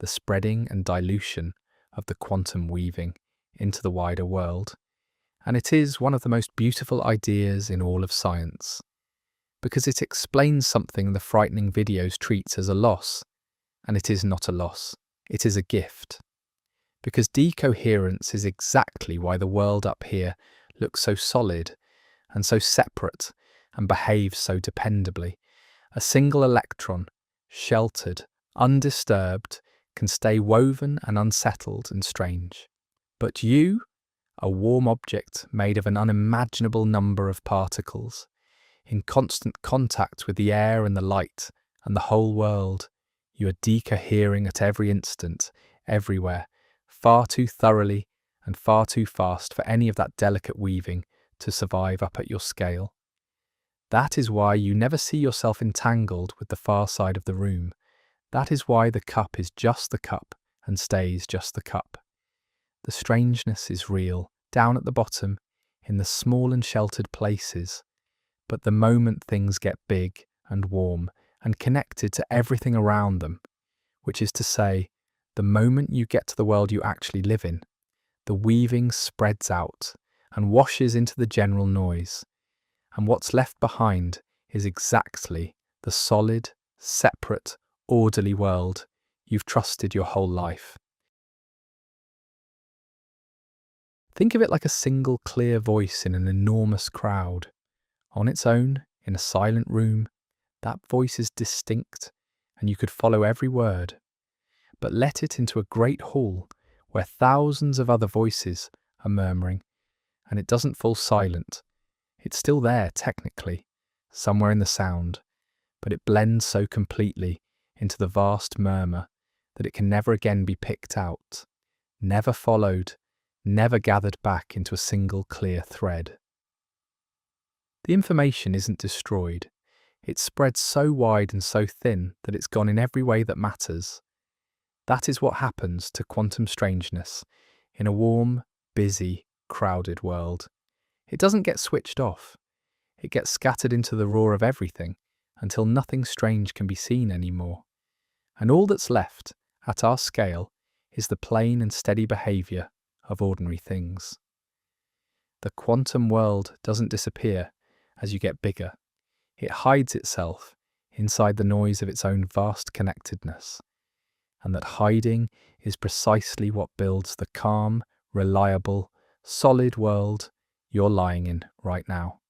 the spreading and dilution of the quantum weaving into the wider world. And it is one of the most beautiful ideas in all of science, because it explains something the frightening videos treat as a loss, and it is not a loss, it is a gift. Because decoherence is exactly why the world up here looks so solid and so separate and behaves so dependably. A single electron, sheltered, undisturbed, can stay woven and unsettled and strange. But you, a warm object made of an unimaginable number of particles, in constant contact with the air and the light and the whole world, you are decohering at every instant, everywhere, far too thoroughly and far too fast for any of that delicate weaving to survive up at your scale. That is why you never see yourself entangled with the far side of the room. That is why the cup is just the cup and stays just the cup. The strangeness is real, down at the bottom, in the small and sheltered places. But the moment things get big and warm and connected to everything around them, which is to say, the moment you get to the world you actually live in, the weaving spreads out and washes into the general noise. And what's left behind is exactly the solid, separate, orderly world you've trusted your whole life. Think of it like a single clear voice in an enormous crowd. On its own, in a silent room, that voice is distinct and you could follow every word. But let it into a great hall where thousands of other voices are murmuring, and it doesn't fall silent. It's still there, technically, somewhere in the sound, but it blends so completely into the vast murmur that it can never again be picked out, never followed, never gathered back into a single clear thread. The information isn't destroyed. It's spread so wide and so thin that it's gone in every way that matters. That is what happens to quantum strangeness in a warm, busy, crowded world. It doesn't get switched off. It gets scattered into the roar of everything until nothing strange can be seen anymore. And all that's left, at our scale, is the plain and steady behaviour of ordinary things. The quantum world doesn't disappear as you get bigger. It hides itself inside the noise of its own vast connectedness. And that hiding is precisely what builds the calm, reliable, solid world you're lying in right now.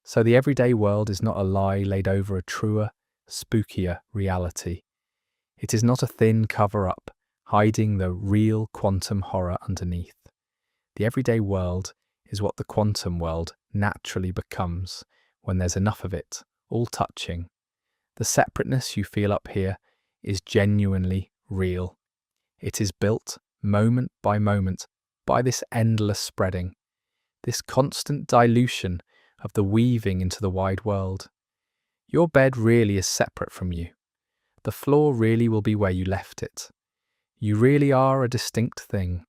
So the everyday world is not a lie laid over a truer, spookier reality. It is not a thin cover-up, hiding the real quantum horror underneath. The everyday world is what the quantum world naturally becomes when there's enough of it, all touching. The separateness you feel up here is genuinely real. It is built, moment by moment, by this endless spreading, this constant dilution of the weaving into the wide world. Your bed really is separate from you. The floor really will be where you left it. You really are a distinct thing,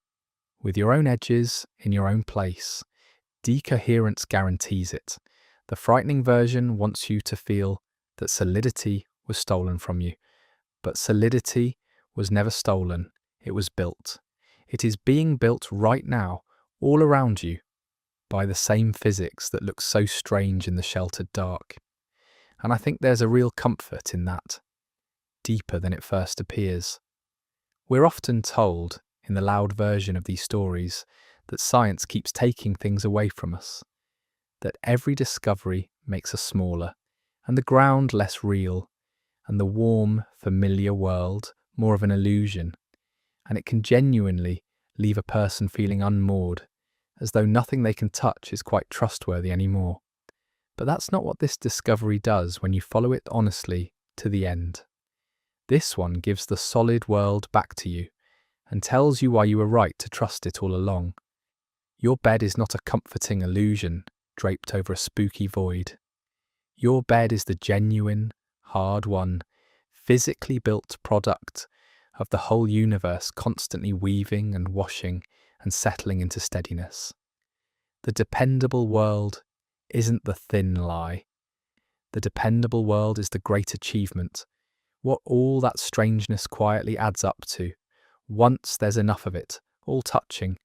with your own edges in your own place. Decoherence guarantees it. The frightening version wants you to feel that solidity was stolen from you. But solidity was never stolen, it was built. It is being built right now, all around you, by the same physics that looks so strange in the sheltered dark. And I think there's a real comfort in that, deeper than it first appears. We're often told, in the loud version of these stories, that science keeps taking things away from us, that every discovery makes us smaller, and the ground less real, and the warm, familiar world more of an illusion, and it can genuinely leave a person feeling unmoored, as though nothing they can touch is quite trustworthy anymore. But that's not what this discovery does when you follow it honestly to the end. This one gives the solid world back to you and tells you why you were right to trust it all along. Your bed is not a comforting illusion draped over a spooky void. Your bed is the genuine, hard-won, physically built product of the whole universe constantly weaving and washing and settling into steadiness. The dependable world isn't the thin lie. The dependable world is the great achievement, what all that strangeness quietly adds up to. Once there's enough of it, all touching,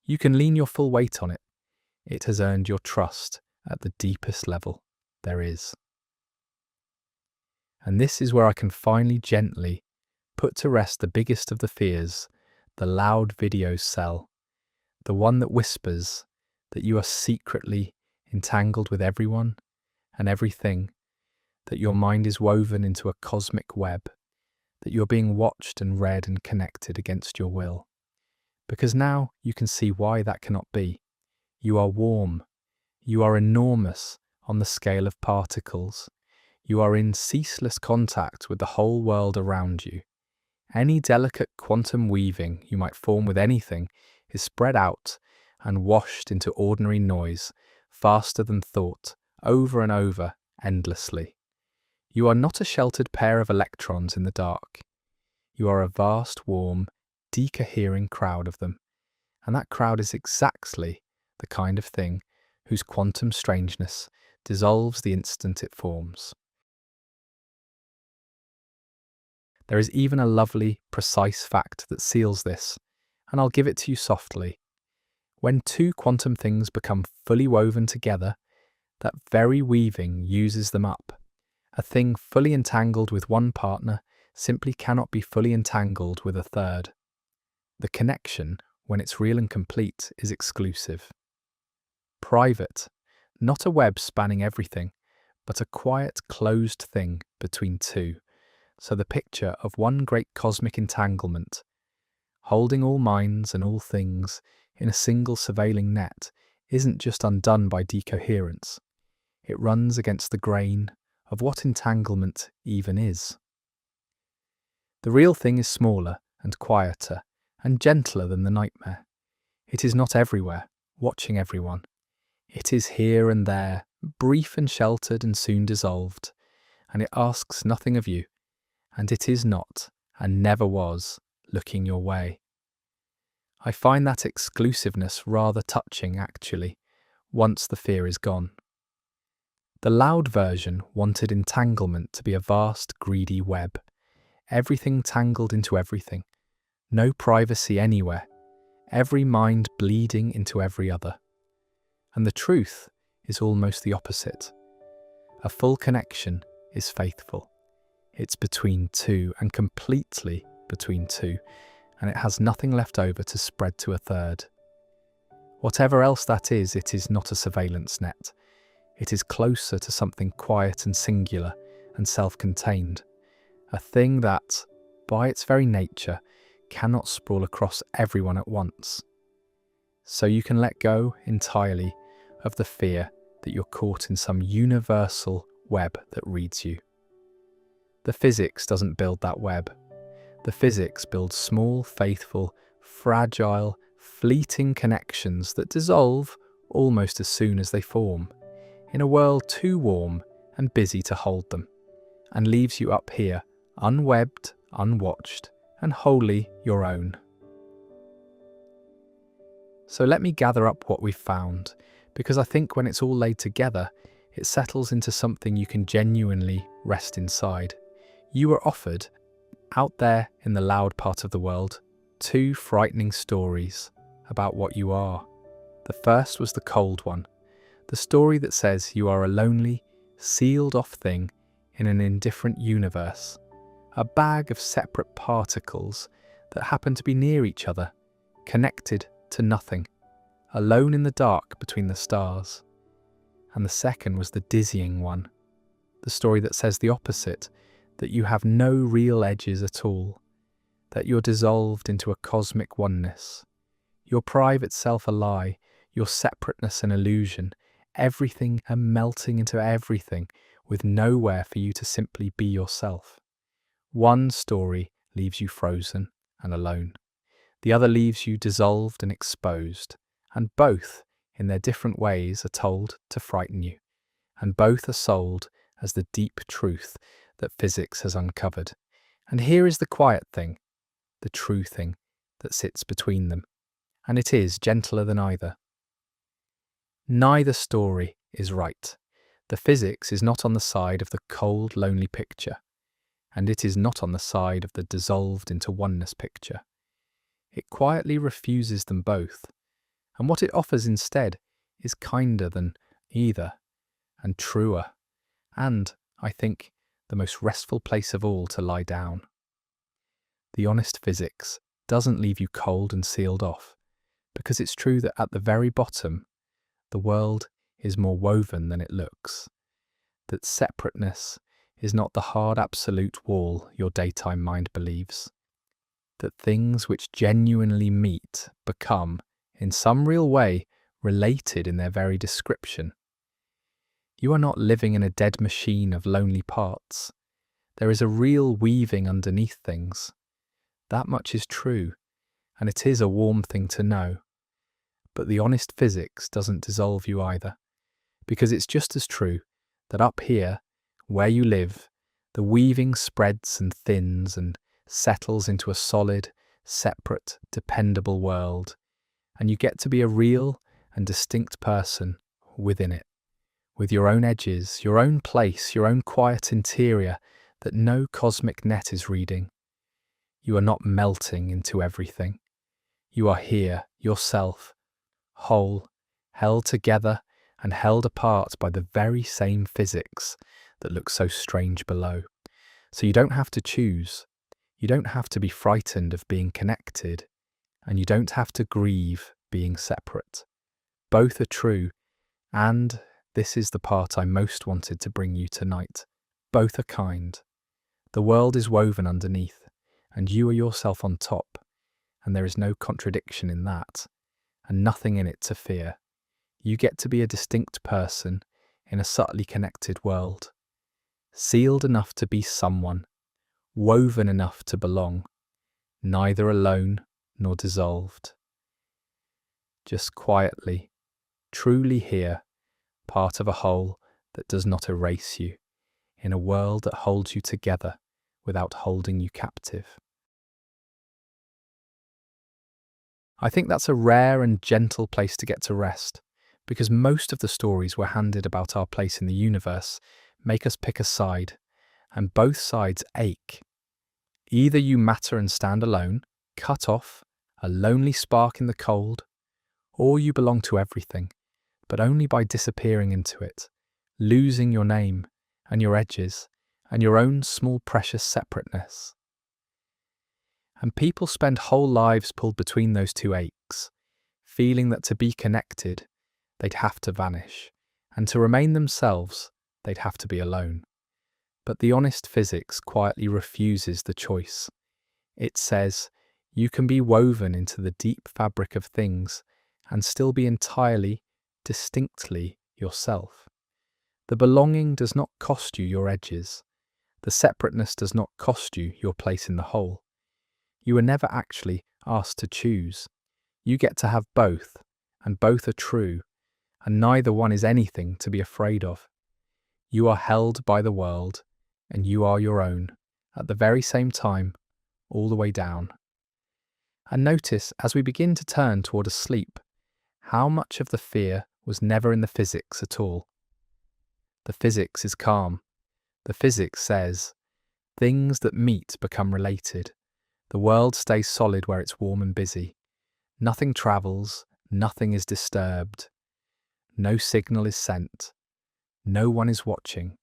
you can lean your full weight on it. It has earned your trust at the deepest level there is. And this is where I can finally gently put to rest the biggest of the fears the loud video cell, the one that whispers that you are secretly entangled with everyone and everything, that your mind is woven into a cosmic web, that you're being watched and read and connected against your will. Because now you can see why that cannot be. You are warm. You are enormous on the scale of particles. You are in ceaseless contact with the whole world around you. Any delicate quantum weaving you might form with anything is spread out and washed into ordinary noise, faster than thought, over and over, endlessly. You are not a sheltered pair of electrons in the dark. You are a vast, warm, decohering crowd of them, and that crowd is exactly the kind of thing whose quantum strangeness dissolves the instant it forms. There is even a lovely, precise fact that seals this, and I'll give it to you softly. When two quantum things become fully woven together, that very weaving uses them up. A thing fully entangled with one partner simply cannot be fully entangled with a third. The connection, when it's real and complete, is exclusive. Private, not a web spanning everything, but a quiet, closed thing between two. So the picture of one great cosmic entanglement, holding all minds and all things in a single surveilling net, isn't just undone by decoherence. It runs against the grain of what entanglement even is. The real thing is smaller and quieter and gentler than the nightmare. It is not everywhere, watching everyone. It is here and there, brief and sheltered and soon dissolved, and it asks nothing of you, and it is not, and never was, looking your way. I find that exclusiveness rather touching, actually, once the fear is gone. The loud version wanted entanglement to be a vast, greedy web, everything tangled into everything, no privacy anywhere, every mind bleeding into every other. And the truth is almost the opposite. A full connection is faithful. It's between two and completely between two, and it has nothing left over to spread to a third. Whatever else that is, it is not a surveillance net. It is closer to something quiet and singular and self-contained, a thing that, by its very nature, cannot sprawl across everyone at once. So you can let go entirely of the fear that you're caught in some universal web that reads you. The physics doesn't build that web. The physics builds small, faithful, fragile, fleeting connections that dissolve almost as soon as they form, in a world too warm and busy to hold them, and leaves you up here, unwebbed, unwatched, and wholly your own. So let me gather up what we've found, because I think when it's all laid together, it settles into something you can genuinely rest inside. You were offered, out there in the loud part of the world, two frightening stories about what you are. The first was the cold one, the story that says you are a lonely, sealed-off thing in an indifferent universe, a bag of separate particles that happen to be near each other, connected to nothing, alone in the dark between the stars. And the second was the dizzying one, the story that says the opposite, that you have no real edges at all, that you're dissolved into a cosmic oneness, your private self a lie, your separateness an illusion, everything a melting into everything with nowhere for you to simply be yourself. One story leaves you frozen and alone. The other leaves you dissolved and exposed, and both, in their different ways, are told to frighten you, and both are sold as the deep truth that physics has uncovered. And here is the quiet thing, the true thing that sits between them, and it is gentler than either. Neither story is right. The physics is not on the side of the cold, lonely picture, and it is not on the side of the dissolved into oneness picture. It quietly refuses them both, and what it offers instead is kinder than either, and truer, and, I think, the most restful place of all to lie down. The honest physics doesn't leave you cold and sealed off, because it's true that at the very bottom, the world is more woven than it looks, that separateness is not the hard absolute wall your daytime mind believes, that things which genuinely meet become, in some real way, related in their very description. You are not living in a dead machine of lonely parts. There is a real weaving underneath things. That much is true, and it is a warm thing to know. But the honest physics doesn't dissolve you either, because it's just as true that up here, where you live, the weaving spreads and thins and settles into a solid, separate, dependable world, and you get to be a real and distinct person within it, with your own edges, your own place, your own quiet interior that no cosmic net is reading. You are not melting into everything. You are here, yourself, whole, held together and held apart by the very same physics that looks so strange below. So you don't have to choose. You don't have to be frightened of being connected, and you don't have to grieve being separate. Both are true, and this is the part I most wanted to bring you tonight. Both are kind. The world is woven underneath, and you are yourself on top, and there is no contradiction in that, and nothing in it to fear. You get to be a distinct person in a subtly connected world. sealed enough to be someone, woven enough to belong, neither alone nor dissolved. Just quietly, truly here, part of a whole that does not erase you, in a world that holds you together without holding you captive. I think that's a rare and gentle place to get to rest, because most of the stories we're handed about our place in the universe make us pick a side, and both sides ache. Either you matter and stand alone, cut off, a lonely spark in the cold, or you belong to everything, but only by disappearing into it, losing your name and your edges and your own small precious separateness. And people spend whole lives pulled between those two aches, feeling that to be connected, they'd have to vanish, and to remain themselves, they'd have to be alone. But the honest physics quietly refuses the choice. It says, you can be woven into the deep fabric of things and still be entirely, distinctly yourself. The belonging does not cost you your edges. The separateness does not cost you your place in the whole. You were never actually asked to choose. You get to have both, and both are true, and neither one is anything to be afraid of. You are held by the world, and you are your own, at the very same time, all the way down. And notice, as we begin to turn toward a sleep, how much of the fear was never in the physics at all. The physics is calm. The physics says, things that meet become related. The world stays solid where it's warm and busy. Nothing travels, nothing is disturbed. No signal is sent. No one is watching.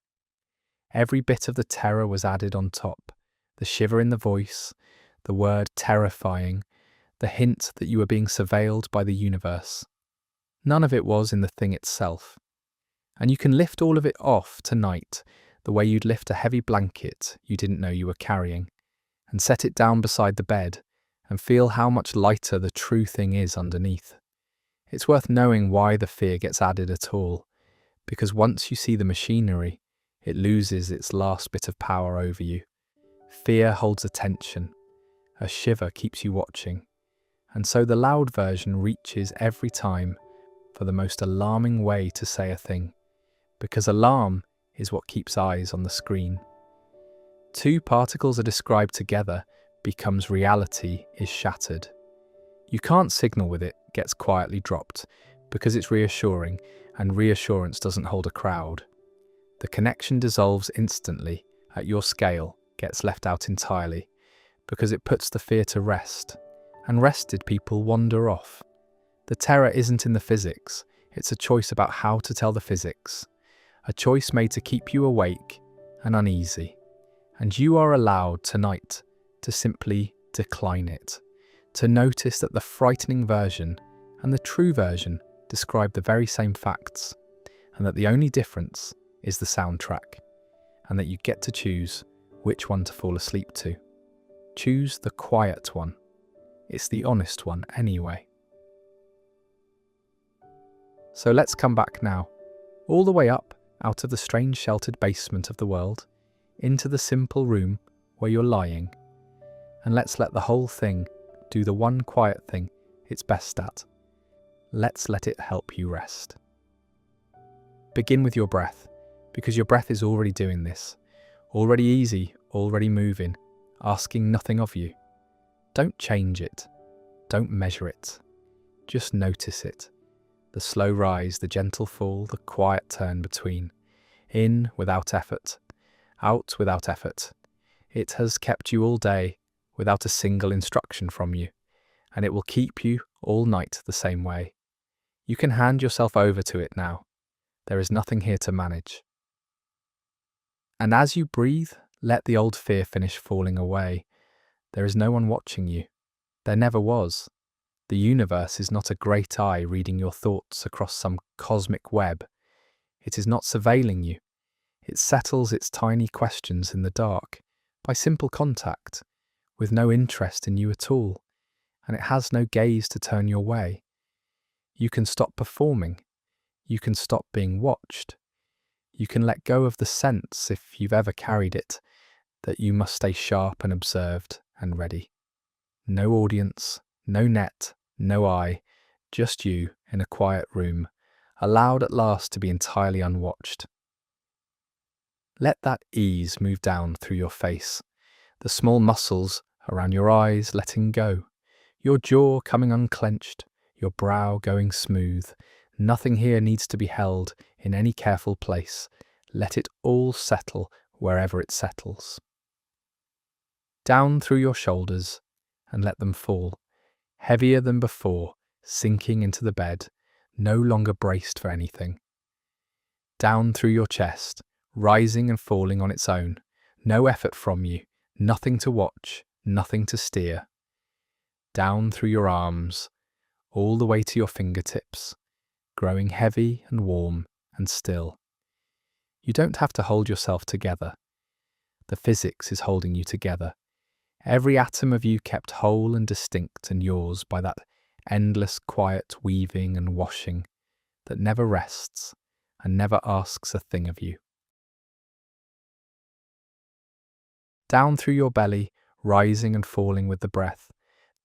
Every bit of the terror was added on top. The shiver in the voice, the word terrifying, the hint that you were being surveilled by the universe. None of it was in the thing itself. And you can lift all of it off tonight, the way you'd lift a heavy blanket you didn't know you were carrying, and set it down beside the bed, and feel how much lighter the true thing is underneath. It's worth knowing why the fear gets added at all, because once you see the machinery, it loses its last bit of power over you. Fear holds attention. A shiver keeps you watching. And so the loud version reaches every time for the most alarming way to say a thing, because alarm is what keeps eyes on the screen. Two particles are described together, becomes reality is shattered. You can't signal with it, gets quietly dropped, because it's reassuring, and reassurance doesn't hold a crowd. The connection dissolves instantly, at your scale, gets left out entirely, because it puts the fear to rest, and rested people wander off. The terror isn't in the physics, it's a choice about how to tell the physics, a choice made to keep you awake and uneasy. And you are allowed tonight to simply decline it, to notice that the frightening version and the true version describe the very same facts, and that the only difference is the soundtrack, and that you get to choose which one to fall asleep to. Choose the quiet one. It's the honest one anyway. So let's come back now, all the way up out of the strange sheltered basement of the world, into the simple room where you're lying, and let's let the whole thing do the one quiet thing it's best at. Let's let it help you rest. Begin with your breath, because your breath is already doing this, already easy, already moving, asking nothing of you. Don't change it, don't measure it, just notice it. The slow rise, the gentle fall, the quiet turn between, in without effort, out without effort. It has kept you all day without a single instruction from you, and it will keep you all night the same way. You can hand yourself over to it now. There is nothing here to manage. And as you breathe, let the old fear finish falling away. There is no one watching you. There never was. The universe is not a great eye reading your thoughts across some cosmic web. It is not surveilling you. It settles its tiny questions in the dark, by simple contact, with no interest in you at all, and it has no gaze to turn your way. You can stop performing. You can stop being watched. You can let go of the sense, if you've ever carried it, that you must stay sharp and observed and ready. No audience, no net, no eye, just you in a quiet room, allowed at last to be entirely unwatched. Let that ease move down through your face, the small muscles around your eyes letting go, your jaw coming unclenched, your brow going smooth. Nothing here needs to be held in any careful place. Let it all settle wherever it settles. Down through your shoulders and let them fall, heavier than before, sinking into the bed, no longer braced for anything. Down through your chest, rising and falling on its own, no effort from you, nothing to watch, nothing to steer. Down through your arms, all the way to your fingertips, growing heavy and warm and still. You don't have to hold yourself together. The physics is holding you together. Every atom of you kept whole and distinct and yours by that endless quiet weaving and washing that never rests and never asks a thing of you. Down through your belly, rising and falling with the breath,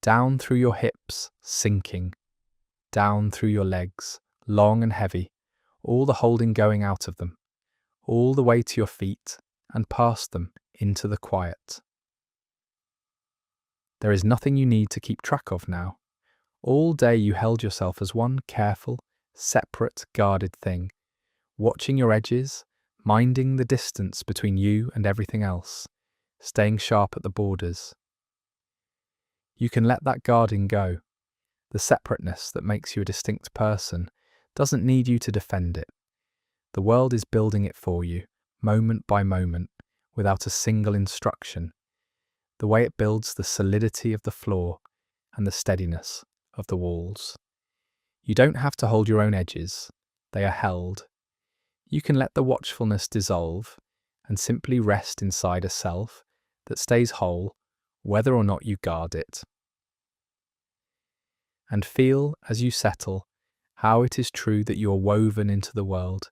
down through your hips, sinking, down through your legs, long and heavy, all the holding going out of them, all the way to your feet and past them into the quiet. There is nothing you need to keep track of now. All day you held yourself as one careful, separate, guarded thing, watching your edges, minding the distance between you and everything else, staying sharp at the borders. You can let that guarding go. The separateness that makes you a distinct person doesn't need you to defend it. The world is building it for you, moment by moment, without a single instruction, the way it builds the solidity of the floor and the steadiness of the walls. You don't have to hold your own edges, they are held. You can let the watchfulness dissolve and simply rest inside a self that stays whole, whether or not you guard it. And feel, as you settle, how it is true that you are woven into the world,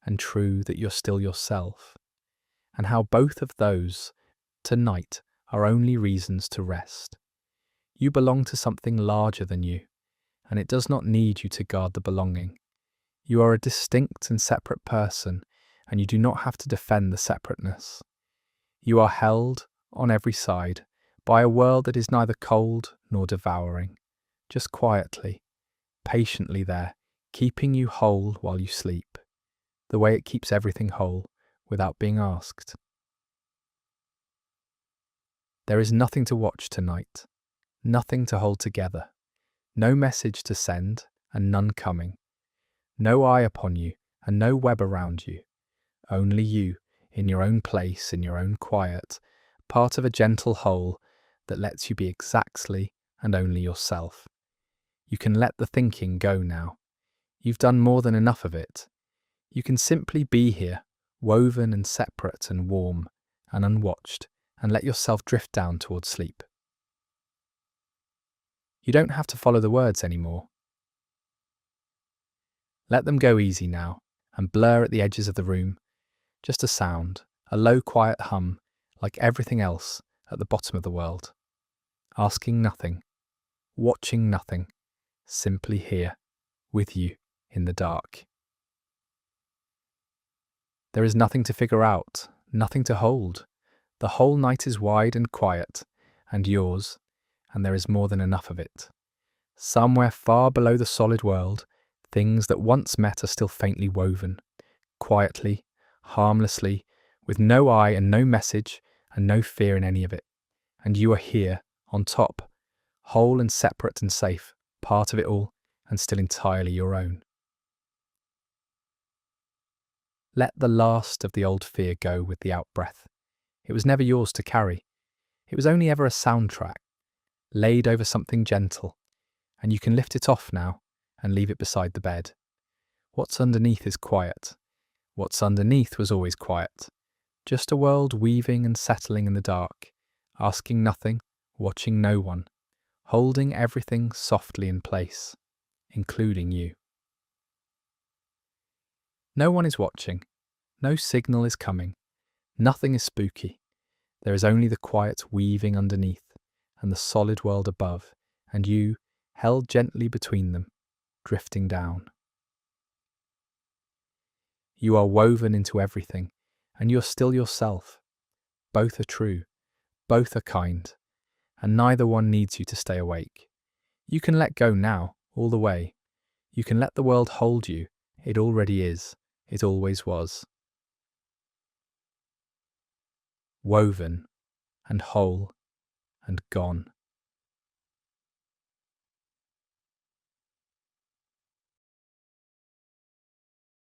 and true that you're still yourself, and how both of those, tonight, are only reasons to rest. You belong to something larger than you, and it does not need you to guard the belonging. You are a distinct and separate person, and you do not have to defend the separateness. You are held, on every side, by a world that is neither cold nor devouring, just quietly, patiently there, keeping you whole while you sleep, the way it keeps everything whole without being asked. There is nothing to watch tonight, nothing to hold together, no message to send and none coming, no eye upon you and no web around you, only you in your own place, in your own quiet, part of a gentle whole that lets you be exactly and only yourself. You can let the thinking go now. You've done more than enough of it. You can simply be here, woven and separate and warm and unwatched, and let yourself drift down towards sleep. You don't have to follow the words anymore. Let them go easy now and blur at the edges of the room. Just a sound, a low quiet hum, like everything else at the bottom of the world. Asking nothing, watching nothing, simply here, with you in the dark. There is nothing to figure out, nothing to hold. The whole night is wide and quiet, and yours, and there is more than enough of it. Somewhere far below the solid world, things that once met are still faintly woven, quietly, harmlessly, with no eye and no message and no fear in any of it. And you are here, on top, whole and separate and safe, part of it all, and still entirely your own. Let the last of the old fear go with the out-breath. It was never yours to carry. It was only ever a soundtrack, laid over something gentle, and you can lift it off now and leave it beside the bed. What's underneath is quiet. What's underneath was always quiet. Just a world weaving and settling in the dark, asking nothing, watching no one, holding everything softly in place, including you. No one is watching. No signal is coming. Nothing is spooky. There is only the quiet weaving underneath and the solid world above, and you, held gently between them, drifting down. You are woven into everything, and you're still yourself. Both are true, both are kind, and neither one needs you to stay awake. You can let go now, all the way. You can let the world hold you. It already is. It always was. Woven and whole and gone.